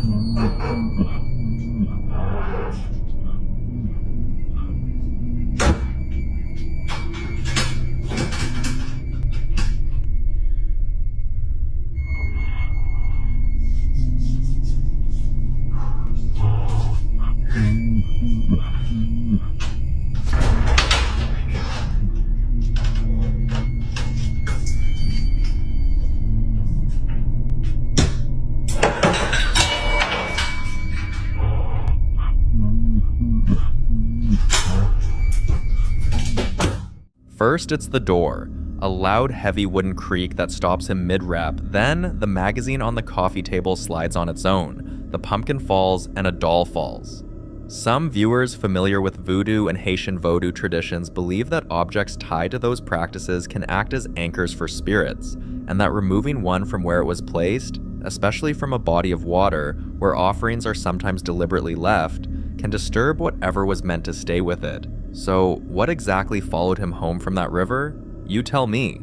First, it's the door, a loud, heavy wooden creak that stops him mid-rep. Then, the magazine on the coffee table slides on its own. The pumpkin falls, and a doll falls. Some viewers familiar with voodoo and Haitian Vodou traditions believe that objects tied to those practices can act as anchors for spirits, and that removing one from where it was placed, especially from a body of water where offerings are sometimes deliberately left, can disturb whatever was meant to stay with it. So, what exactly followed him home from that river? You tell me.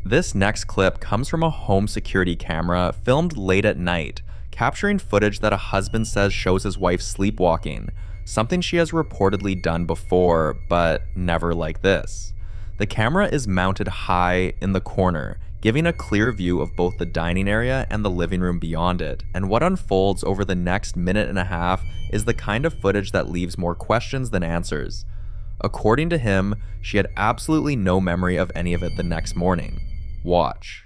This next clip comes from a home security camera filmed late at night, capturing footage that a husband says shows his wife sleepwalking, something she has reportedly done before, but never like this. The camera is mounted high in the corner, giving a clear view of both the dining area and the living room beyond it, and what unfolds over the next minute and a half is the kind of footage that leaves more questions than answers. According to him, she had absolutely no memory of any of it the next morning. Watch.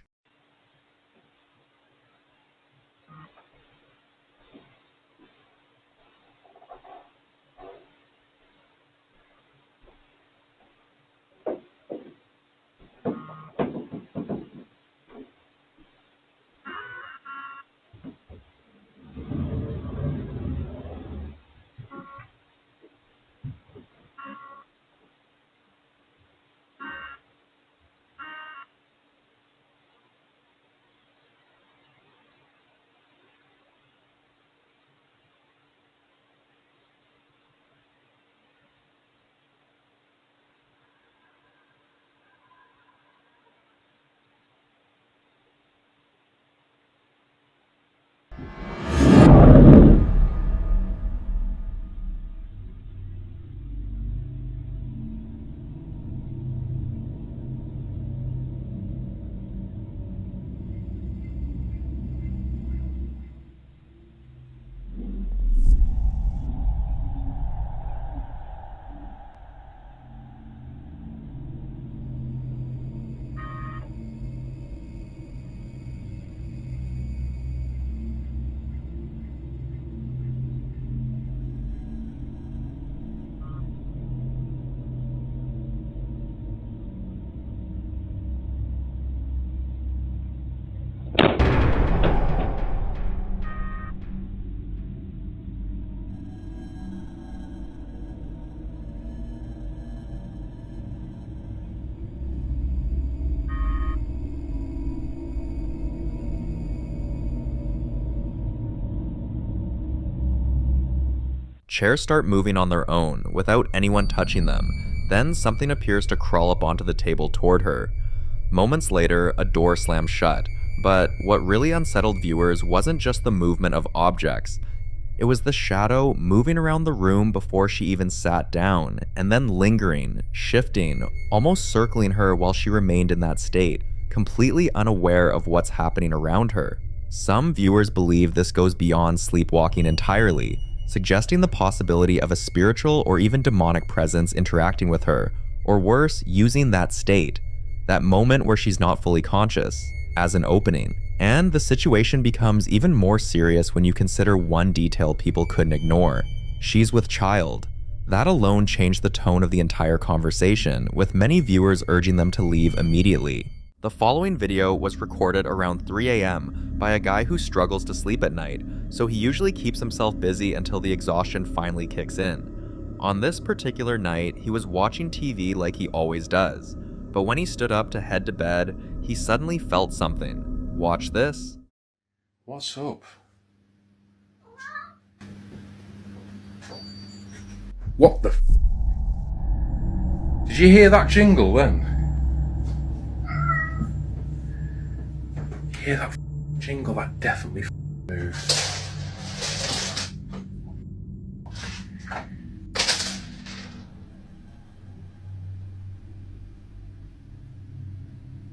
Chairs start moving on their own, without anyone touching them. Then something appears to crawl up onto the table toward her. Moments later, a door slams shut. But what really unsettled viewers wasn't just the movement of objects. It was the shadow moving around the room before she even sat down, and then lingering, shifting, almost circling her while she remained in that state, completely unaware of what's happening around her. Some viewers believe this goes beyond sleepwalking entirely, suggesting the possibility of a spiritual or even demonic presence interacting with her, or worse, using that state, that moment where she's not fully conscious, as an opening. And the situation becomes even more serious when you consider one detail people couldn't ignore. She's with child. That alone changed the tone of the entire conversation, with many viewers urging them to leave immediately. The following video was recorded around 3 a.m. by a guy who struggles to sleep at night, so he usually keeps himself busy until the exhaustion finally kicks in. On this particular night, he was watching TV like he always does, but when he stood up to head to bed, he suddenly felt something. Watch this. What's up? What the f? Did you hear that jingle then? You hear that jingle? That definitely moved.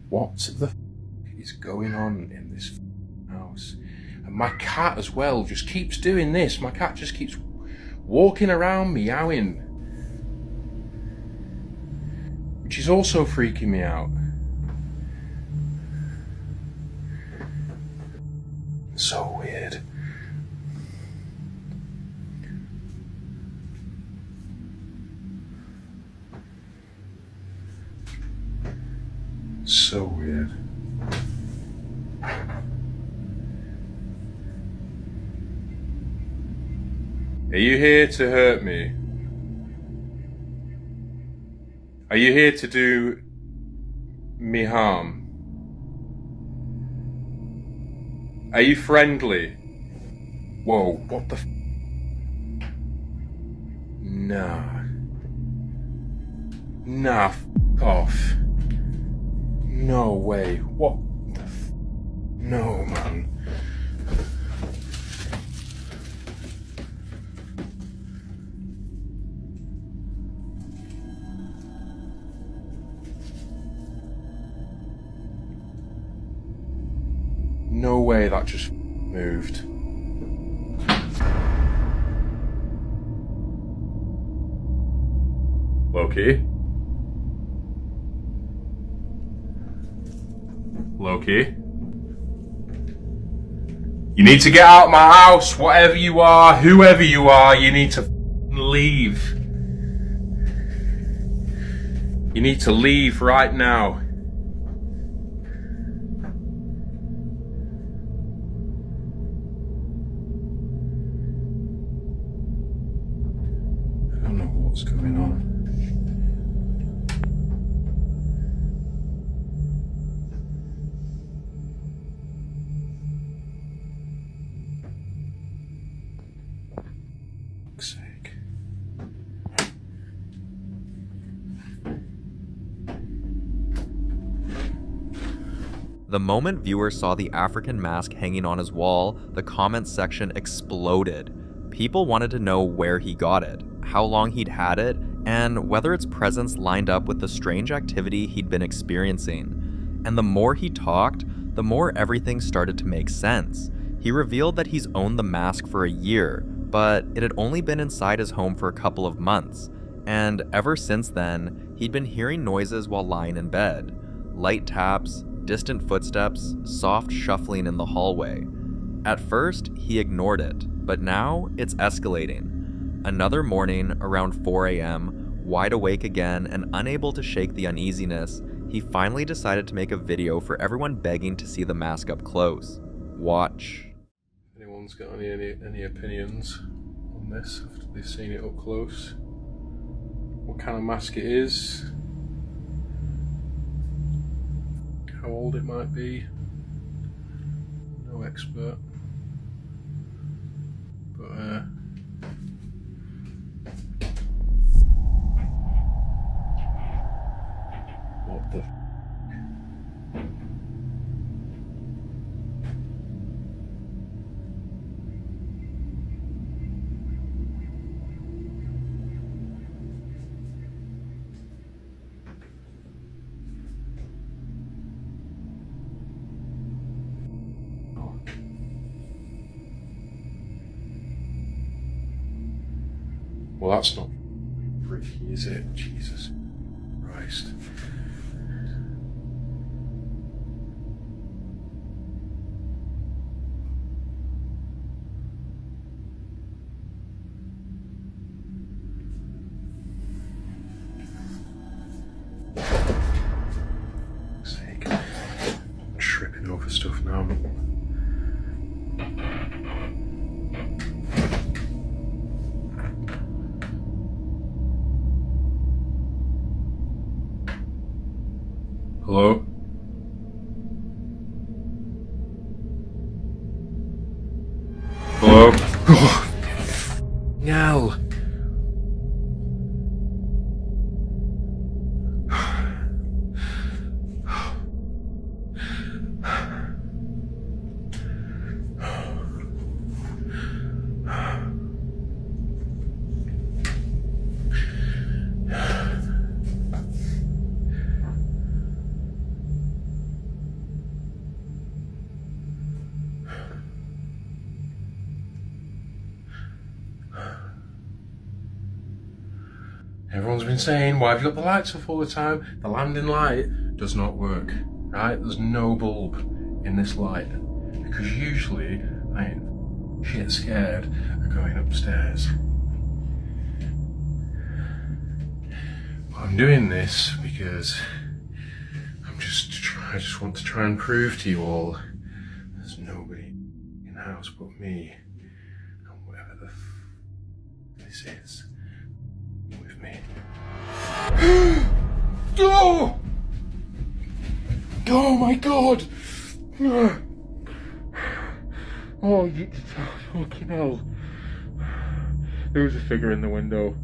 What the f is going on in this house? And my cat as well just keeps doing this. My cat just keeps walking around meowing, which is also freaking me out. So weird. So weird. Are you here to hurt me? Are you here to do me harm? Are you friendly? Whoa, what the f? Nah. Nah, f off. No way. What the f? No, man. No way that just moved. Loki? Loki? You need to get out of my house, whatever you are, whoever you are, you need to leave. You need to leave right now. I don't know what's going on. The moment viewers saw the African mask hanging on his wall, the comments section exploded. People wanted to know where he got it, how long he'd had it, and whether its presence lined up with the strange activity he'd been experiencing. And the more he talked, the more everything started to make sense. He revealed that he's owned the mask for a year, but it had only been inside his home for a couple of months. And ever since then, he'd been hearing noises while lying in bed. Light taps, distant footsteps, soft shuffling in the hallway. At first, he ignored it, but now it's escalating. Another morning, around 4 a.m., wide awake again and unable to shake the uneasiness, he finally decided to make a video for everyone begging to see the mask up close. Watch. Anyone's got any opinions on this after they've seen it up close? What kind of mask it is? How old it might be? No expert. But what the Well, that's not pretty, is it? Jesus Christ. For fuck's sake. I'm tripping over stuff now. Hello? Hello? No. Everyone's been saying, why have you got the lights off all the time? The landing light does not work, right? There's no bulb in this light. Because usually I ain't shit scared of going upstairs. But I'm doing this because I just want to try and prove to you all there's nobody in the house but me and whatever the this is with me. Oh! Oh my god! Oh, fucking hell. There was a figure in the window.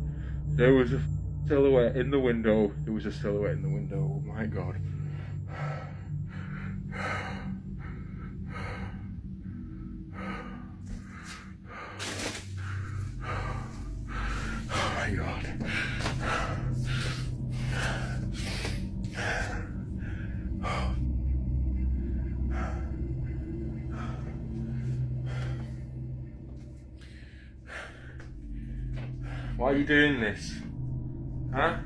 There was a silhouette in the window. There was a silhouette in the window. Oh my god. Oh my god. Why are you doing this? Huh?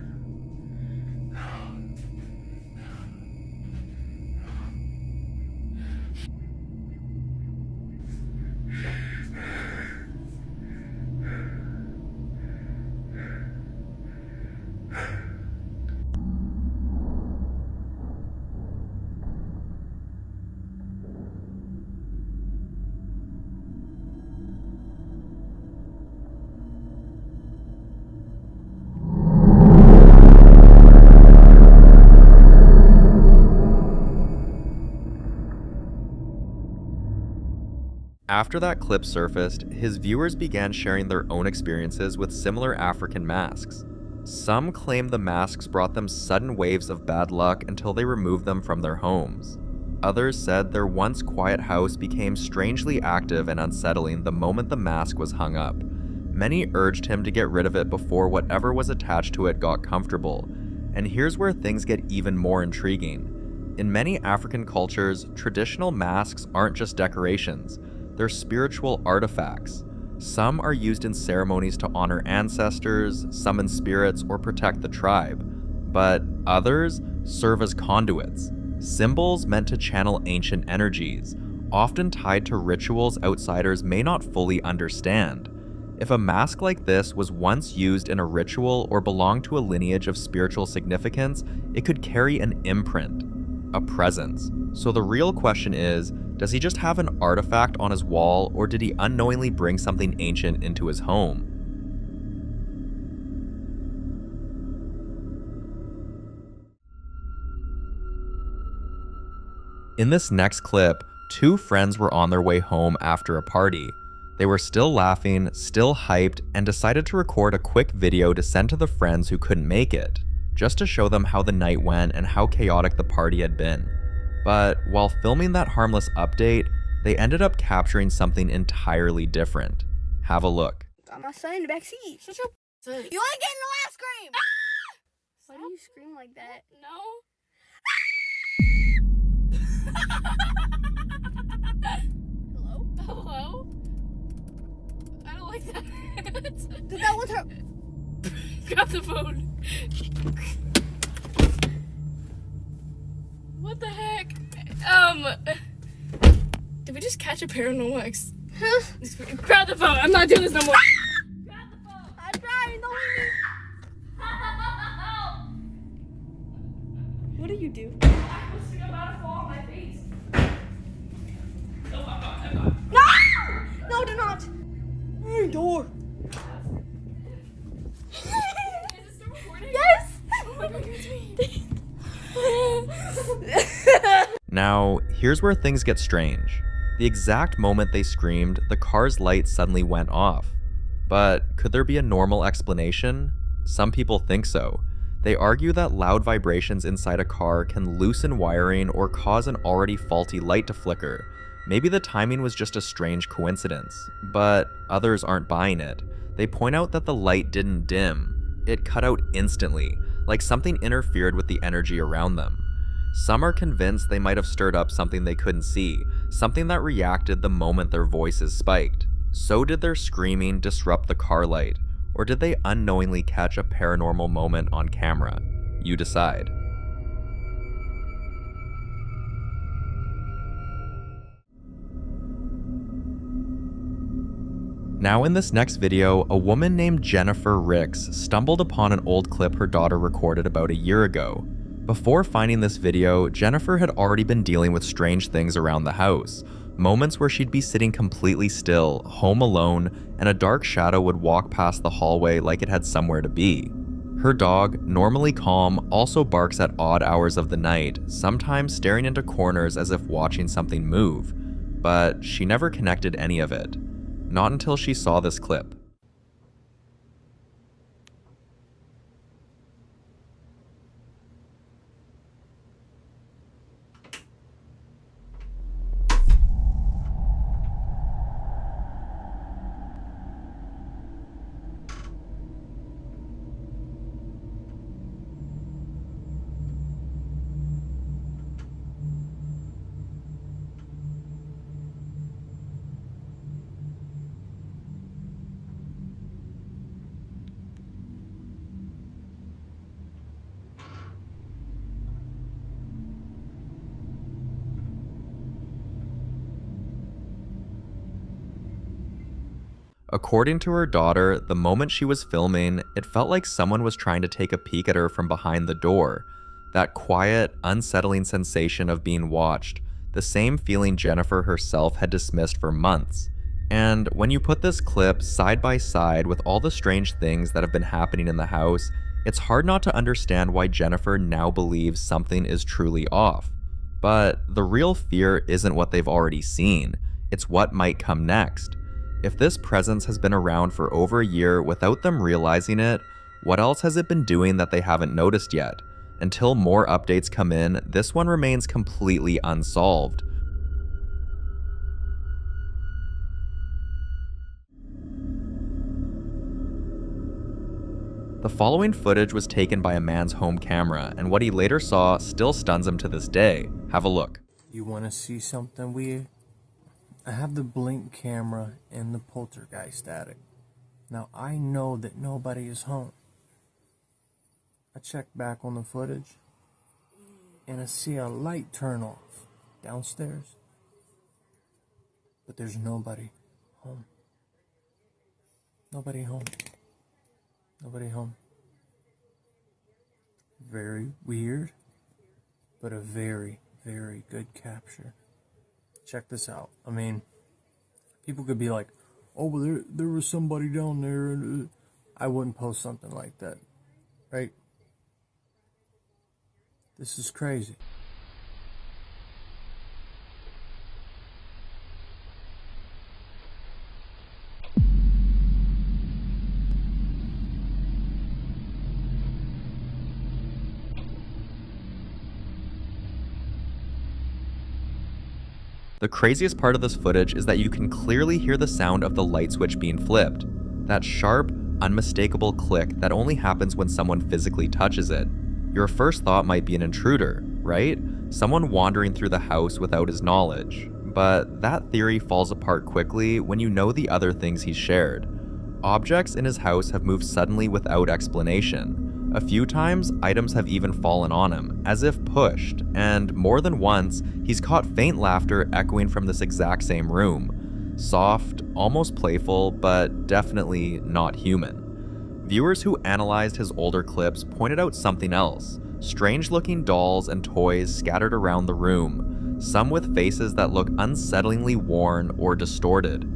After that clip surfaced, his viewers began sharing their own experiences with similar African masks. Some claim the masks brought them sudden waves of bad luck until they removed them from their homes. Others said their once quiet house became strangely active and unsettling the moment the mask was hung up. Many urged him to get rid of it before whatever was attached to it got comfortable. And here's where things get even more intriguing. In many African cultures, traditional masks aren't just decorations. They're spiritual artifacts. Some are used in ceremonies to honor ancestors, summon spirits, or protect the tribe. But others serve as conduits, symbols meant to channel ancient energies, often tied to rituals outsiders may not fully understand. If a mask like this was once used in a ritual or belonged to a lineage of spiritual significance, it could carry an imprint, a presence. So the real question is, does he just have an artifact on his wall, or did he unknowingly bring something ancient into his home? In this next clip, two friends were on their way home after a party. They were still laughing, still hyped, and decided to record a quick video to send to the friends who couldn't make it, just to show them how the night went and how chaotic the party had been. But while filming that harmless update, they ended up capturing something entirely different. Have a look. Got my son in the back seat. Shut your You ain't getting no ice cream! Ah! Why do you scream like that? No. Hello? Hello? I don't like that. Did that with her? Grab the phone. What the heck? Did we just catch a paranormal Huh? Grab the phone. I'm not doing this no more. Grab the phone. I'm trying. Don't leave me. What do you do? I'm about to fall on my face. No, I'm not. No! No, do not. Door. Is this still recording? Yes! Oh my god, it's me. Now, here's where things get strange. The exact moment they screamed, the car's light suddenly went off. But could there be a normal explanation? Some people think so. They argue that loud vibrations inside a car can loosen wiring or cause an already faulty light to flicker. Maybe the timing was just a strange coincidence, but others aren't buying it. They point out that the light didn't dim. It cut out instantly, like something interfered with the energy around them. Some are convinced they might have stirred up something they couldn't see, something that reacted the moment their voices spiked. So did their screaming disrupt the car light, or did they unknowingly catch a paranormal moment on camera? You decide. Now in this next video, a woman named Jennifer Ricks stumbled upon an old clip her daughter recorded about a year ago. Before finding this video, Jennifer had already been dealing with strange things around the house. Moments where she'd be sitting completely still, home alone, and a dark shadow would walk past the hallway like it had somewhere to be. Her dog, normally calm, also barks at odd hours of the night, sometimes staring into corners as if watching something move. But she never connected any of it. Not until she saw this clip. According to her daughter, the moment she was filming, it felt like someone was trying to take a peek at her from behind the door. That quiet, unsettling sensation of being watched, the same feeling Jennifer herself had dismissed for months. And when you put this clip side by side with all the strange things that have been happening in the house, it's hard not to understand why Jennifer now believes something is truly off. But the real fear isn't what they've already seen, it's what might come next. If this presence has been around for over a year without them realizing it, what else has it been doing that they haven't noticed yet? Until more updates come in, this one remains completely unsolved. The following footage was taken by a man's home camera, and what he later saw still stuns him to this day. Have a look. You want to see something weird? I have the blink camera and the poltergeist static. Now I know that nobody is home. I check back on the footage and I see a light turn off downstairs. But there's nobody home. Nobody home. Nobody home. Very weird, but a very, very good capture. Check this out. I mean, people could be like, oh, well, there was somebody down there, and I wouldn't post something like that, right? This is crazy. The craziest part of this footage is that you can clearly hear the sound of the light switch being flipped. That sharp, unmistakable click that only happens when someone physically touches it. Your first thought might be an intruder, right? Someone wandering through the house without his knowledge. But that theory falls apart quickly when you know the other things he's shared. Objects in his house have moved suddenly without explanation. A few times, items have even fallen on him, as if pushed, and more than once, he's caught faint laughter echoing from this exact same room. Soft, almost playful, but definitely not human. Viewers who analyzed his older clips pointed out something else. Strange-looking dolls and toys scattered around the room, some with faces that look unsettlingly worn or distorted.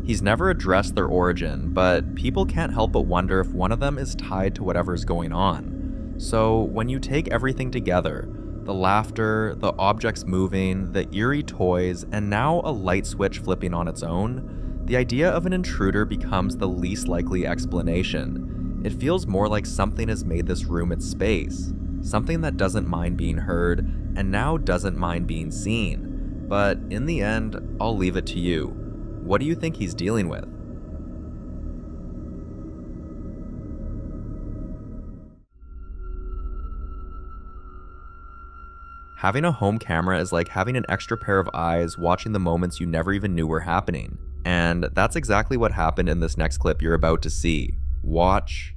He's never addressed their origin, but people can't help but wonder if one of them is tied to whatever's going on. So when you take everything together, the The laughter, the objects moving, the eerie toys, and now a light switch flipping on its own, the idea of an intruder becomes the least likely explanation. It feels more like something has made this room its space, something that doesn't mind being heard, and now doesn't mind being seen. But in the end, I'll leave it to you. What do you think he's dealing with? Having a home camera is like having an extra pair of eyes watching the moments you never even knew were happening. And that's exactly what happened in this next clip you're about to see. Watch.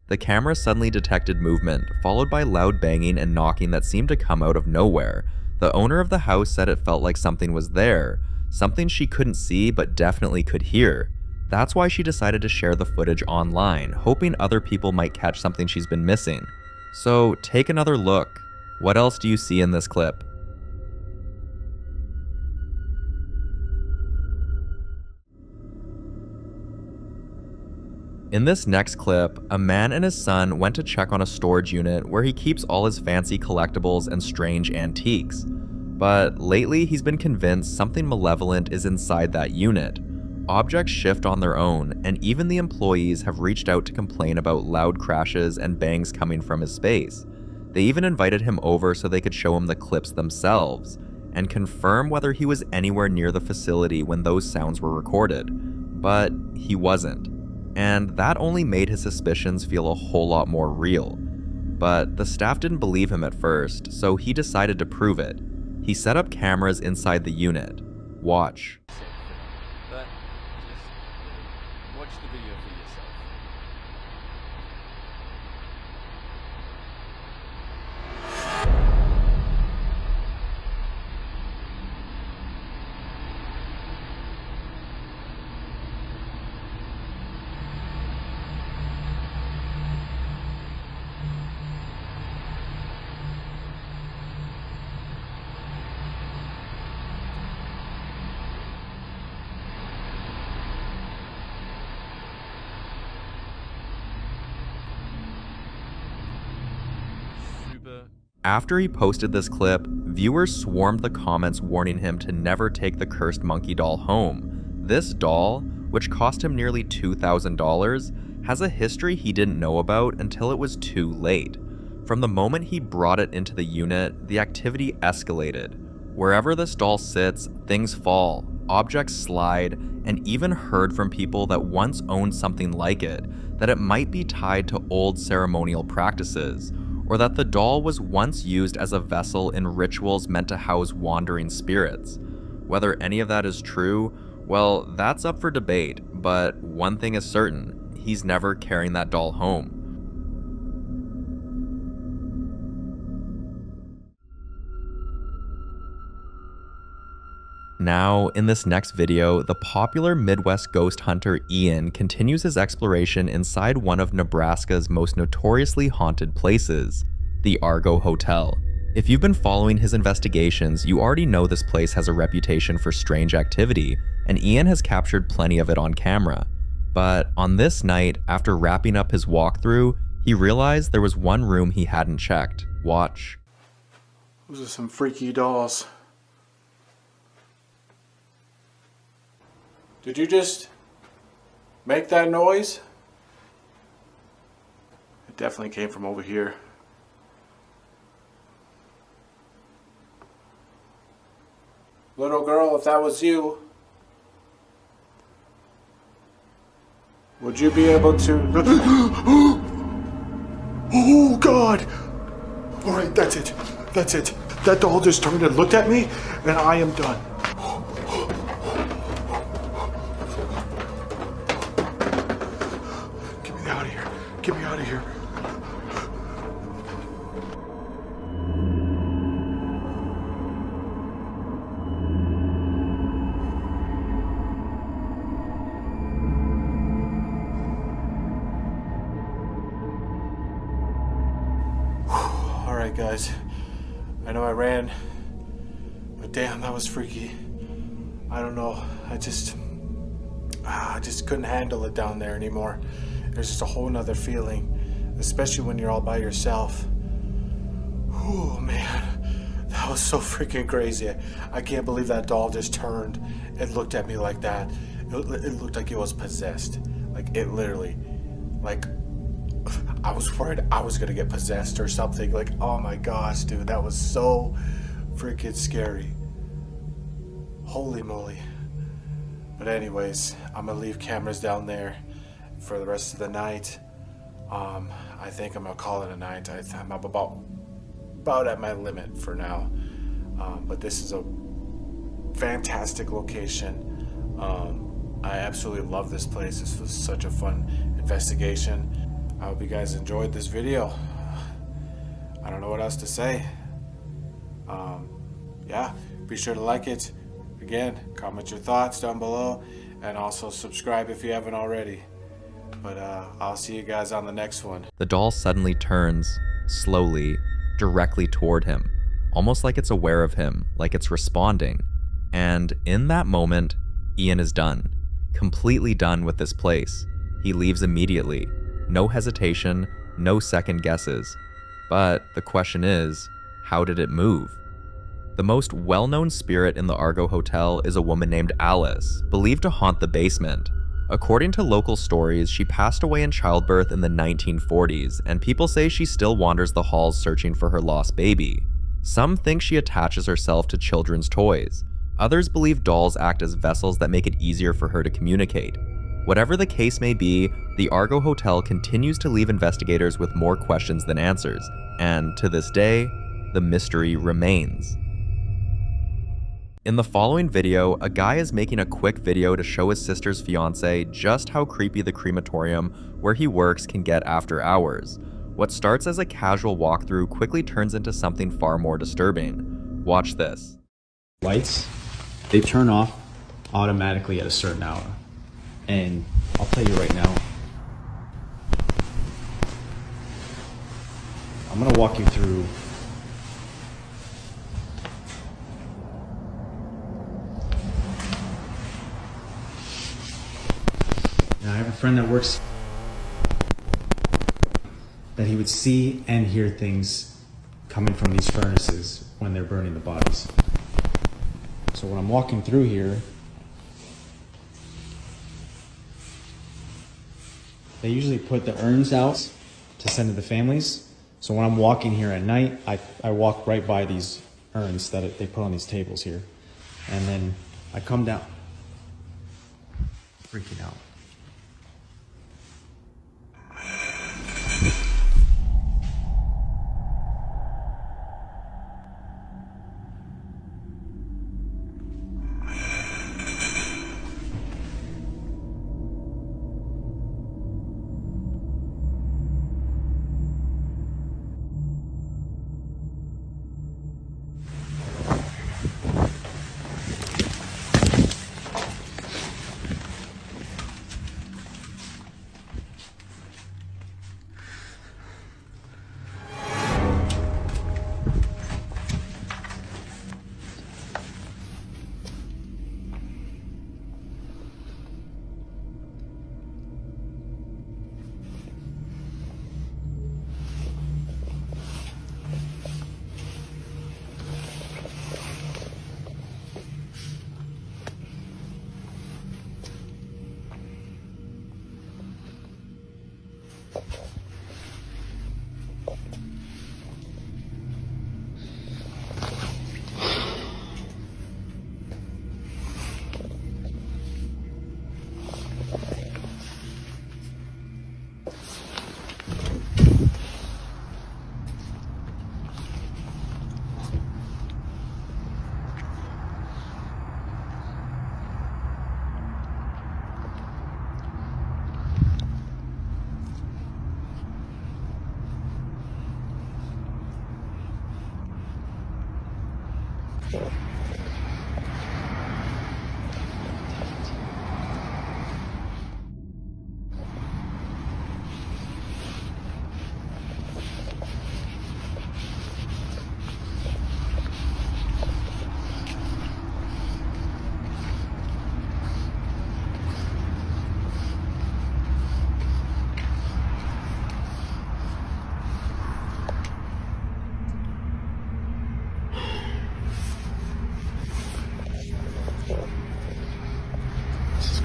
The camera suddenly detected movement, followed by loud banging and knocking that seemed to come out of nowhere. The owner of the house said it felt like something was there, something she couldn't see but definitely could hear. That's why she decided to share the footage online, hoping other people might catch something she's been missing. So take another look. What else do you see in this clip? In this next clip, a man and his son went to check on a storage unit where he keeps all his fancy collectibles and strange antiques. But lately he's been convinced something malevolent is inside that unit. Objects shift on their own, and even the employees have reached out to complain about loud crashes and bangs coming from his space. They even invited him over so they could show him the clips themselves, and confirm whether he was anywhere near the facility when those sounds were recorded. But he wasn't. And that only made his suspicions feel a whole lot more real. But the staff didn't believe him at first, so he decided to prove it. He set up cameras inside the unit. Watch. But just watch the video for yourself. After he posted this clip, viewers swarmed the comments warning him to never take the cursed monkey doll home. This doll, which cost him nearly $2,000, has a history he didn't know about until it was too late. From the moment he brought it into the unit, the activity escalated. Wherever this doll sits, things fall, objects slide, and even heard from people that once owned something like it, that it might be tied to old ceremonial practices, or that the doll was once used as a vessel in rituals meant to house wandering spirits. Whether any of that is true, well, that's up for debate, but one thing is certain, he's never carrying that doll home. Now, in this next video, the popular Midwest ghost hunter Ian continues his exploration inside one of Nebraska's most notoriously haunted places, the Argo Hotel. If you've been following his investigations, you already know this place has a reputation for strange activity, and Ian has captured plenty of it on camera. But on this night, after wrapping up his walkthrough, he realized there was one room he hadn't checked. Watch. Those are some freaky dolls. Did you just make that noise? It definitely came from over here. Little girl, if that was you, would you be able to... Oh, God! Alright, that's it. That's it. That doll just turned and looked at me, and I am done. Get me out of here. guys. I know I ran, but damn, that was freaky. I don't know. I just couldn't handle it down there anymore. There's just a whole nother feeling, especially when you're all by yourself. Oh man, that was so freaking crazy. I can't believe that doll just turned and looked at me like that. It looked like it was possessed. Like it literally, like I was worried I was gonna get possessed or something. Like, oh my gosh, dude, that was so freaking scary. Holy moly. But anyways, I'm gonna leave cameras down there for the rest of the night. I think I'm gonna call it a night. I'm about at my limit for now. But this is a fantastic location. I absolutely love this place. This was such a fun investigation. I hope you guys enjoyed this video. I don't know what else to say. Yeah, be sure to like it. Again, comment your thoughts down below, and also subscribe if you haven't already. But I'll see you guys on the next one. The doll suddenly turns, slowly, directly toward him, almost like it's aware of him, like it's responding. And in that moment, Ian is done. Completely done with this place. He leaves immediately. No hesitation, no second guesses. But the question is, how did it move? The most well-known spirit in the Argo Hotel is a woman named Alice, believed to haunt the basement. According to local stories, she passed away in childbirth in the 1940s, and people say she still wanders the halls searching for her lost baby. Some think she attaches herself to children's toys. Others believe dolls act as vessels that make it easier for her to communicate. Whatever the case may be, the Argo Hotel continues to leave investigators with more questions than answers, and to this day, the mystery remains. In the following video, a guy is making a quick video to show his sister's fiance just how creepy the crematorium where he works can get after hours. What starts as a casual walkthrough quickly turns into something far more disturbing. Watch this. Lights, they turn off automatically at a certain hour. And I'll tell you right now, I'm gonna walk you through now. I have a friend that works that he would see and hear things coming from these furnaces when they're burning the bodies. So when I'm walking through here, they usually put the urns out to send to the families. So when I'm walking here at night, I walk right by these urns that they put on these tables here. And then I come down, freaking out.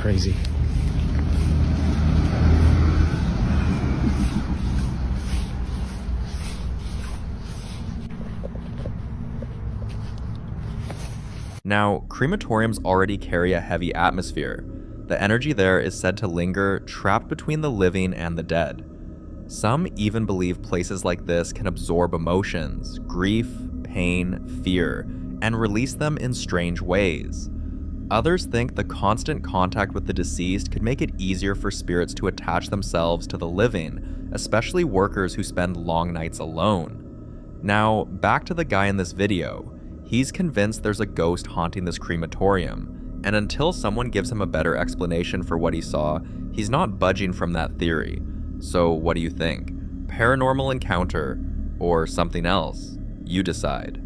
crazy. Now, crematoriums already carry a heavy atmosphere. The energy there is said to linger, trapped between the living and the dead. Some even believe places like this can absorb emotions, grief, pain, fear, and release them in strange ways. Others think the constant contact with the deceased could make it easier for spirits to attach themselves to the living, especially workers who spend long nights alone. Now, back to the guy in this video. He's convinced there's a ghost haunting this crematorium, and until someone gives him a better explanation for what he saw, he's not budging from that theory. So what do you think? Paranormal encounter, or something else? You decide.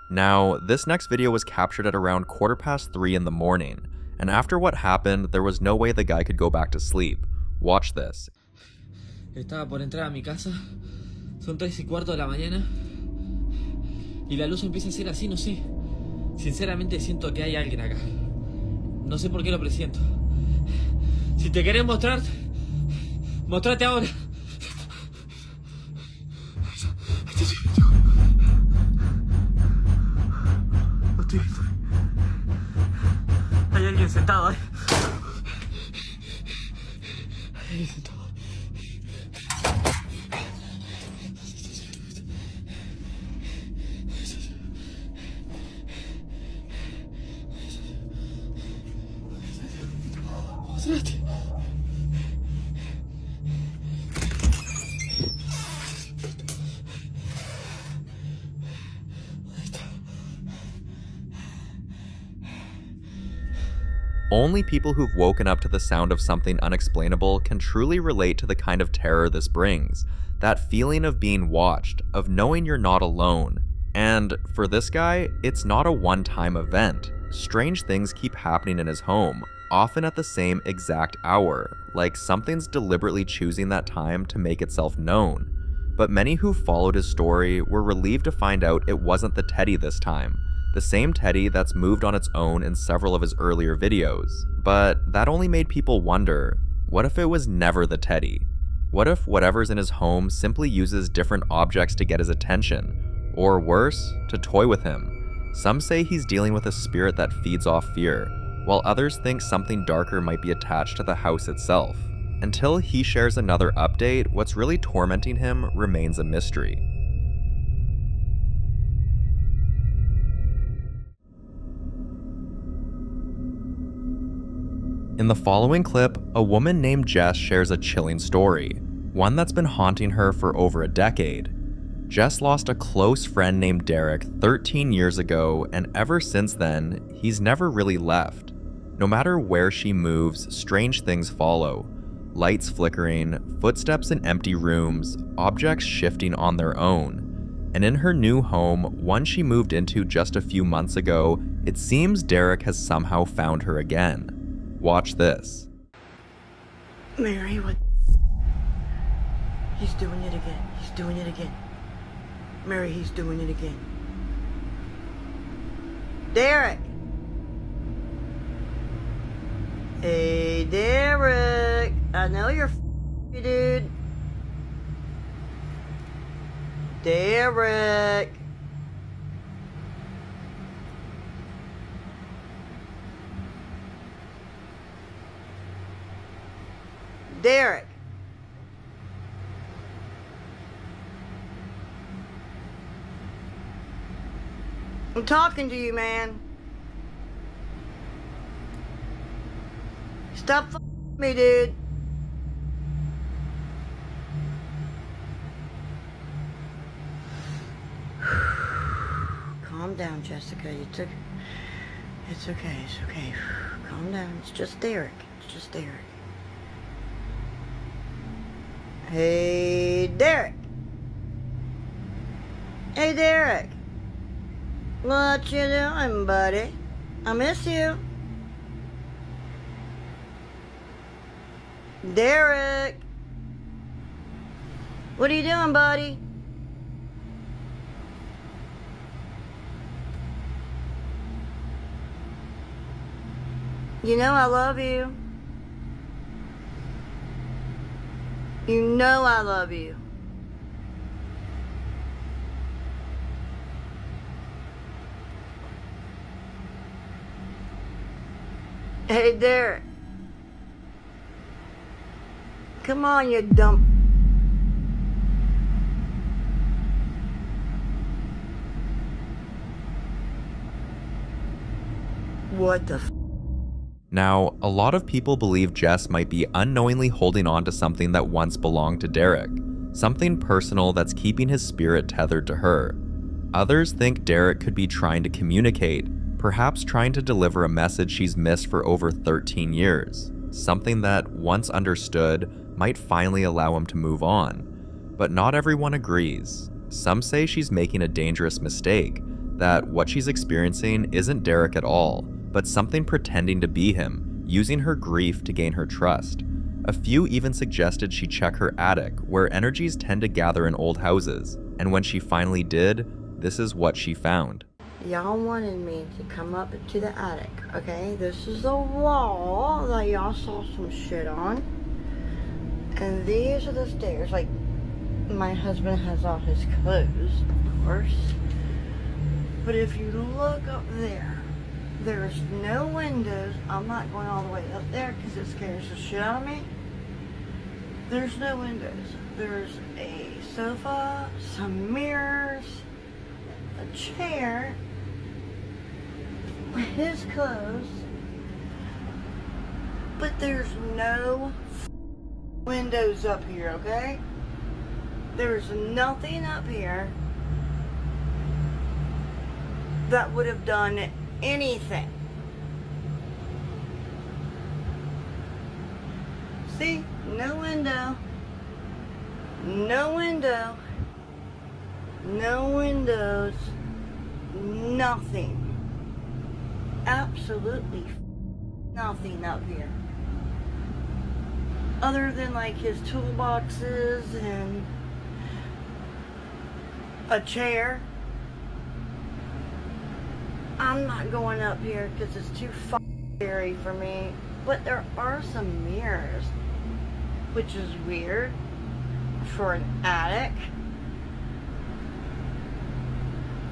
Now, this next video was captured at around 3:15 in the morning, and after what happened, there was no way the guy could go back to sleep. Watch this. Estaba por entrar a mi casa, son 3:15 de la mañana, y la luz empieza a ser así, no sé. Sinceramente siento que hay alguien acá. No sé por qué lo presiento. Si te querés mostrar, mostrate ahora. Hay alguien sentado ahí. Hay alguien sentado. Only people who've woken up to the sound of something unexplainable can truly relate to the kind of terror this brings. That feeling of being watched, of knowing you're not alone. And for this guy, it's not a one-time event. Strange things keep happening in his home, often at the same exact hour, like something's deliberately choosing that time to make itself known. But many who followed his story were relieved to find out it wasn't the Teddy this time. The same Teddy that's moved on its own in several of his earlier videos. But that only made people wonder, what if it was never the Teddy? What if whatever's in his home simply uses different objects to get his attention? Or worse, to toy with him? Some say he's dealing with a spirit that feeds off fear, while others think something darker might be attached to the house itself. Until he shares another update, what's really tormenting him remains a mystery. In the following clip, a woman named Jess shares a chilling story, one that's been haunting her for over a decade. Jess lost a close friend named Derek 13 years ago, and ever since then, he's never really left. No matter where she moves, strange things follow. Lights flickering, footsteps in empty rooms, objects shifting on their own. And in her new home, one she moved into just a few months ago, it seems Derek has somehow found her again. Watch this. Mary, what? He's doing it again. He's doing it again. Mary, he's doing it again. Derek! Hey, Derek! I know you're dude. Derek! Derek. I'm talking to you, man. Stop f***ing me, dude. Calm down, Jessica. It's okay. It's okay. Calm down. It's just Derek. It's just Derek. Hey, Derek. Hey, Derek. What you doing, buddy? I miss you. Derek. What are you doing, buddy? You know I love you. You know I love you. Hey, Derek. Come on, you dumb... What the f... Now, a lot of people believe Jess might be unknowingly holding on to something that once belonged to Derek, something personal that's keeping his spirit tethered to her. Others think Derek could be trying to communicate, perhaps trying to deliver a message she's missed for over 13 years, something that, once understood, might finally allow him to move on. But not everyone agrees. Some say she's making a dangerous mistake, that what she's experiencing isn't Derek at all, but something pretending to be him, using her grief to gain her trust. A few even suggested she check her attic, where energies tend to gather in old houses, and when she finally did, this is what she found. Y'all wanted me to come up to the attic, okay? This is the wall that y'all saw some shit on. And these are the stairs. Like, my husband has all his clothes, of course. But if you look up there, there's no windows. I'm not going all the way up there because it scares the shit out of me. There's no windows. There's a sofa, some mirrors, a chair, his clothes, but there's no windows up here, okay? There's nothing up here that would have done anything. See? No window. No window. No windows. Nothing. Absolutely nothing up here. Other than like his toolboxes and a chair. I'm not going up here because it's too scary for me. But there are some mirrors, which is weird for an attic.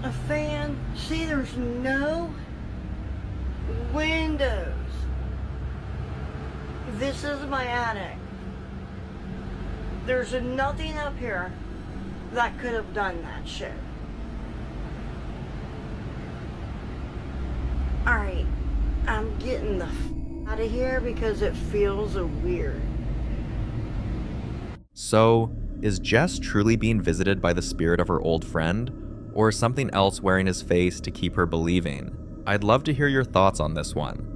A fan. See, there's no windows. This is my attic. There's nothing up here that could have done that shit. Alright, I'm getting the out of here because it feels weird. So, is Jess truly being visited by the spirit of her old friend? Or something else wearing his face to keep her believing? I'd love to hear your thoughts on this one.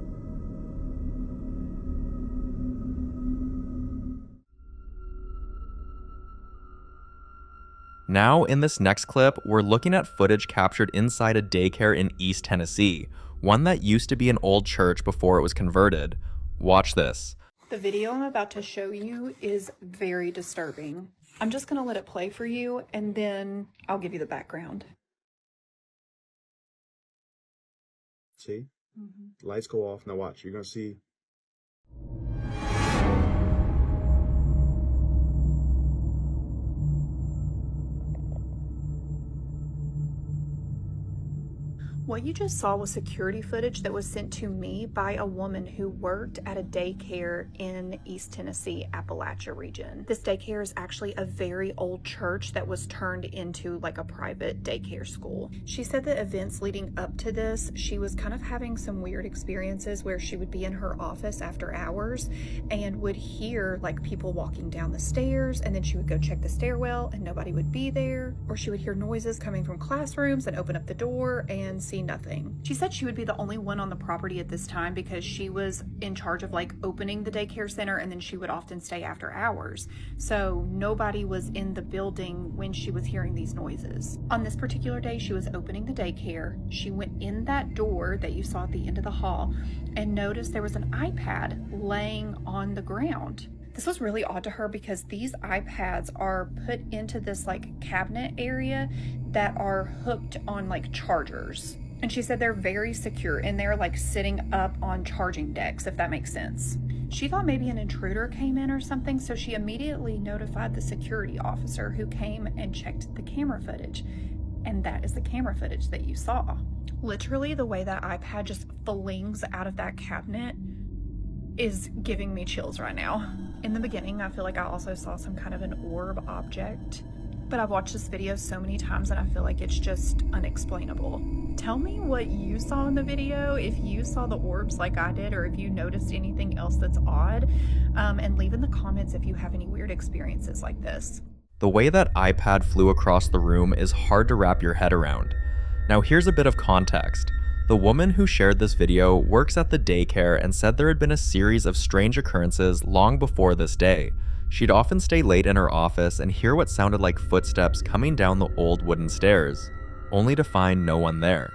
Now, in this next clip, we're looking at footage captured inside a daycare in East Tennessee, one that used to be an old church before it was converted. Watch this. The video I'm about to show you is very disturbing. I'm just going to let it play for you, and then I'll give you the background. See? Lights go off. Now watch. You're going to see. What you just saw was security footage that was sent to me by a woman who worked at a daycare in East Tennessee, Appalachia region. This daycare is actually a very old church that was turned into like a private daycare school. She said that events leading up to this, she was kind of having some weird experiences where she would be in her office after hours and would hear like people walking down the stairs, and then she would go check the stairwell and nobody would be there, or she would hear noises coming from classrooms and open up the door and see nothing. She said she would be the only one on the property at this time because she was in charge of like opening the daycare center, and then she would often stay after hours. So nobody was in the building when she was hearing these noises. On this particular day, she was opening the daycare. She went in that door that you saw at the end of the hall and noticed there was an iPad laying on the ground. This was really odd to her because these iPads are put into this like cabinet area that are hooked on like chargers. And she said they're very secure and they're like sitting up on charging decks, if that makes sense. She thought maybe an intruder came in or something, so she immediately notified the security officer who came and checked the camera footage. And that is the camera footage that you saw. Literally, the way that iPad just flings out of that cabinet is giving me chills right now. In the beginning, I feel like I also saw some kind of an orb object, but I've watched this video so many times and I feel like it's just unexplainable. Tell me what you saw in the video, if you saw the orbs like I did, or if you noticed anything else that's odd, and leave in the comments if you have any weird experiences like this. The way that iPad flew across the room is hard to wrap your head around. Now here's a bit of context. The woman who shared this video works at the daycare and said there had been a series of strange occurrences long before this day. She'd often stay late in her office and hear what sounded like footsteps coming down the old wooden stairs, only to find no one there.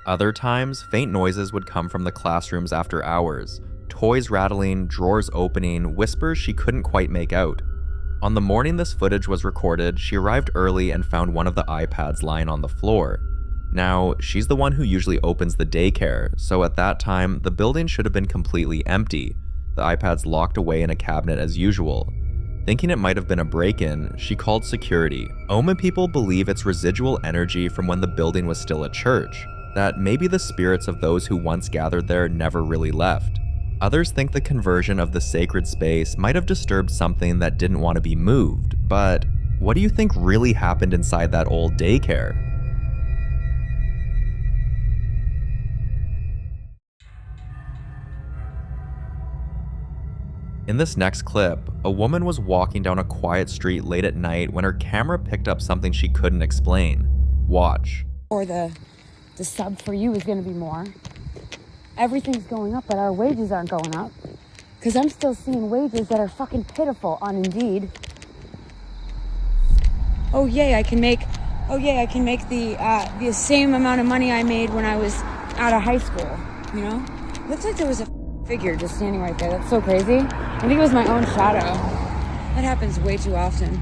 Other times, faint noises would come from the classrooms after hours, toys rattling, drawers opening, whispers she couldn't quite make out. On the morning this footage was recorded, she arrived early and found one of the iPads lying on the floor. Now, she's the one who usually opens the daycare, so at that time, the building should have been completely empty, the iPads locked away in a cabinet as usual. Thinking it might have been a break-in, she called security. Omen people believe it's residual energy from when the building was still a church, that maybe the spirits of those who once gathered there never really left. Others think the conversion of the sacred space might have disturbed something that didn't want to be moved, but what do you think really happened inside that old daycare? In this next clip, a woman was walking down a quiet street late at night when her camera picked up something she couldn't explain. Watch. Or the sub for you is going to be more. Everything's going up, but our wages aren't going up. Because I'm still seeing wages that are fucking pitiful on Indeed. Oh yay, I can make the same amount of money I made when I was out of high school, you know? Looks like there was a figure just standing right there. That's so crazy. I think it was my own shadow. That happens way too often.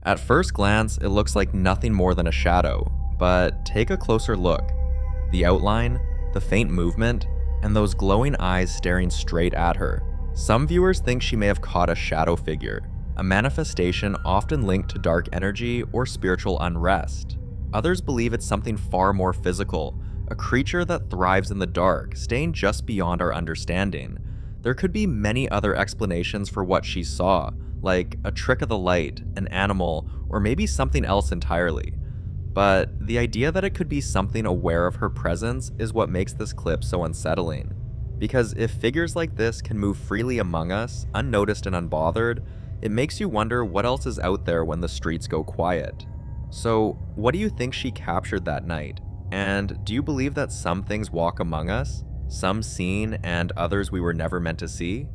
At first glance, it looks like nothing more than a shadow, but take a closer look. The outline, the faint movement, and those glowing eyes staring straight at her. Some viewers think she may have caught a shadow figure, a manifestation often linked to dark energy or spiritual unrest. Others believe it's something far more physical, a creature that thrives in the dark, staying just beyond our understanding. There could be many other explanations for what she saw, like a trick of the light, an animal, or maybe something else entirely. But the idea that it could be something aware of her presence is what makes this clip so unsettling. Because if figures like this can move freely among us, unnoticed and unbothered, it makes you wonder what else is out there when the streets go quiet. So, what do you think she captured that night? And do you believe that some things walk among us? Some seen and others we were never meant to see?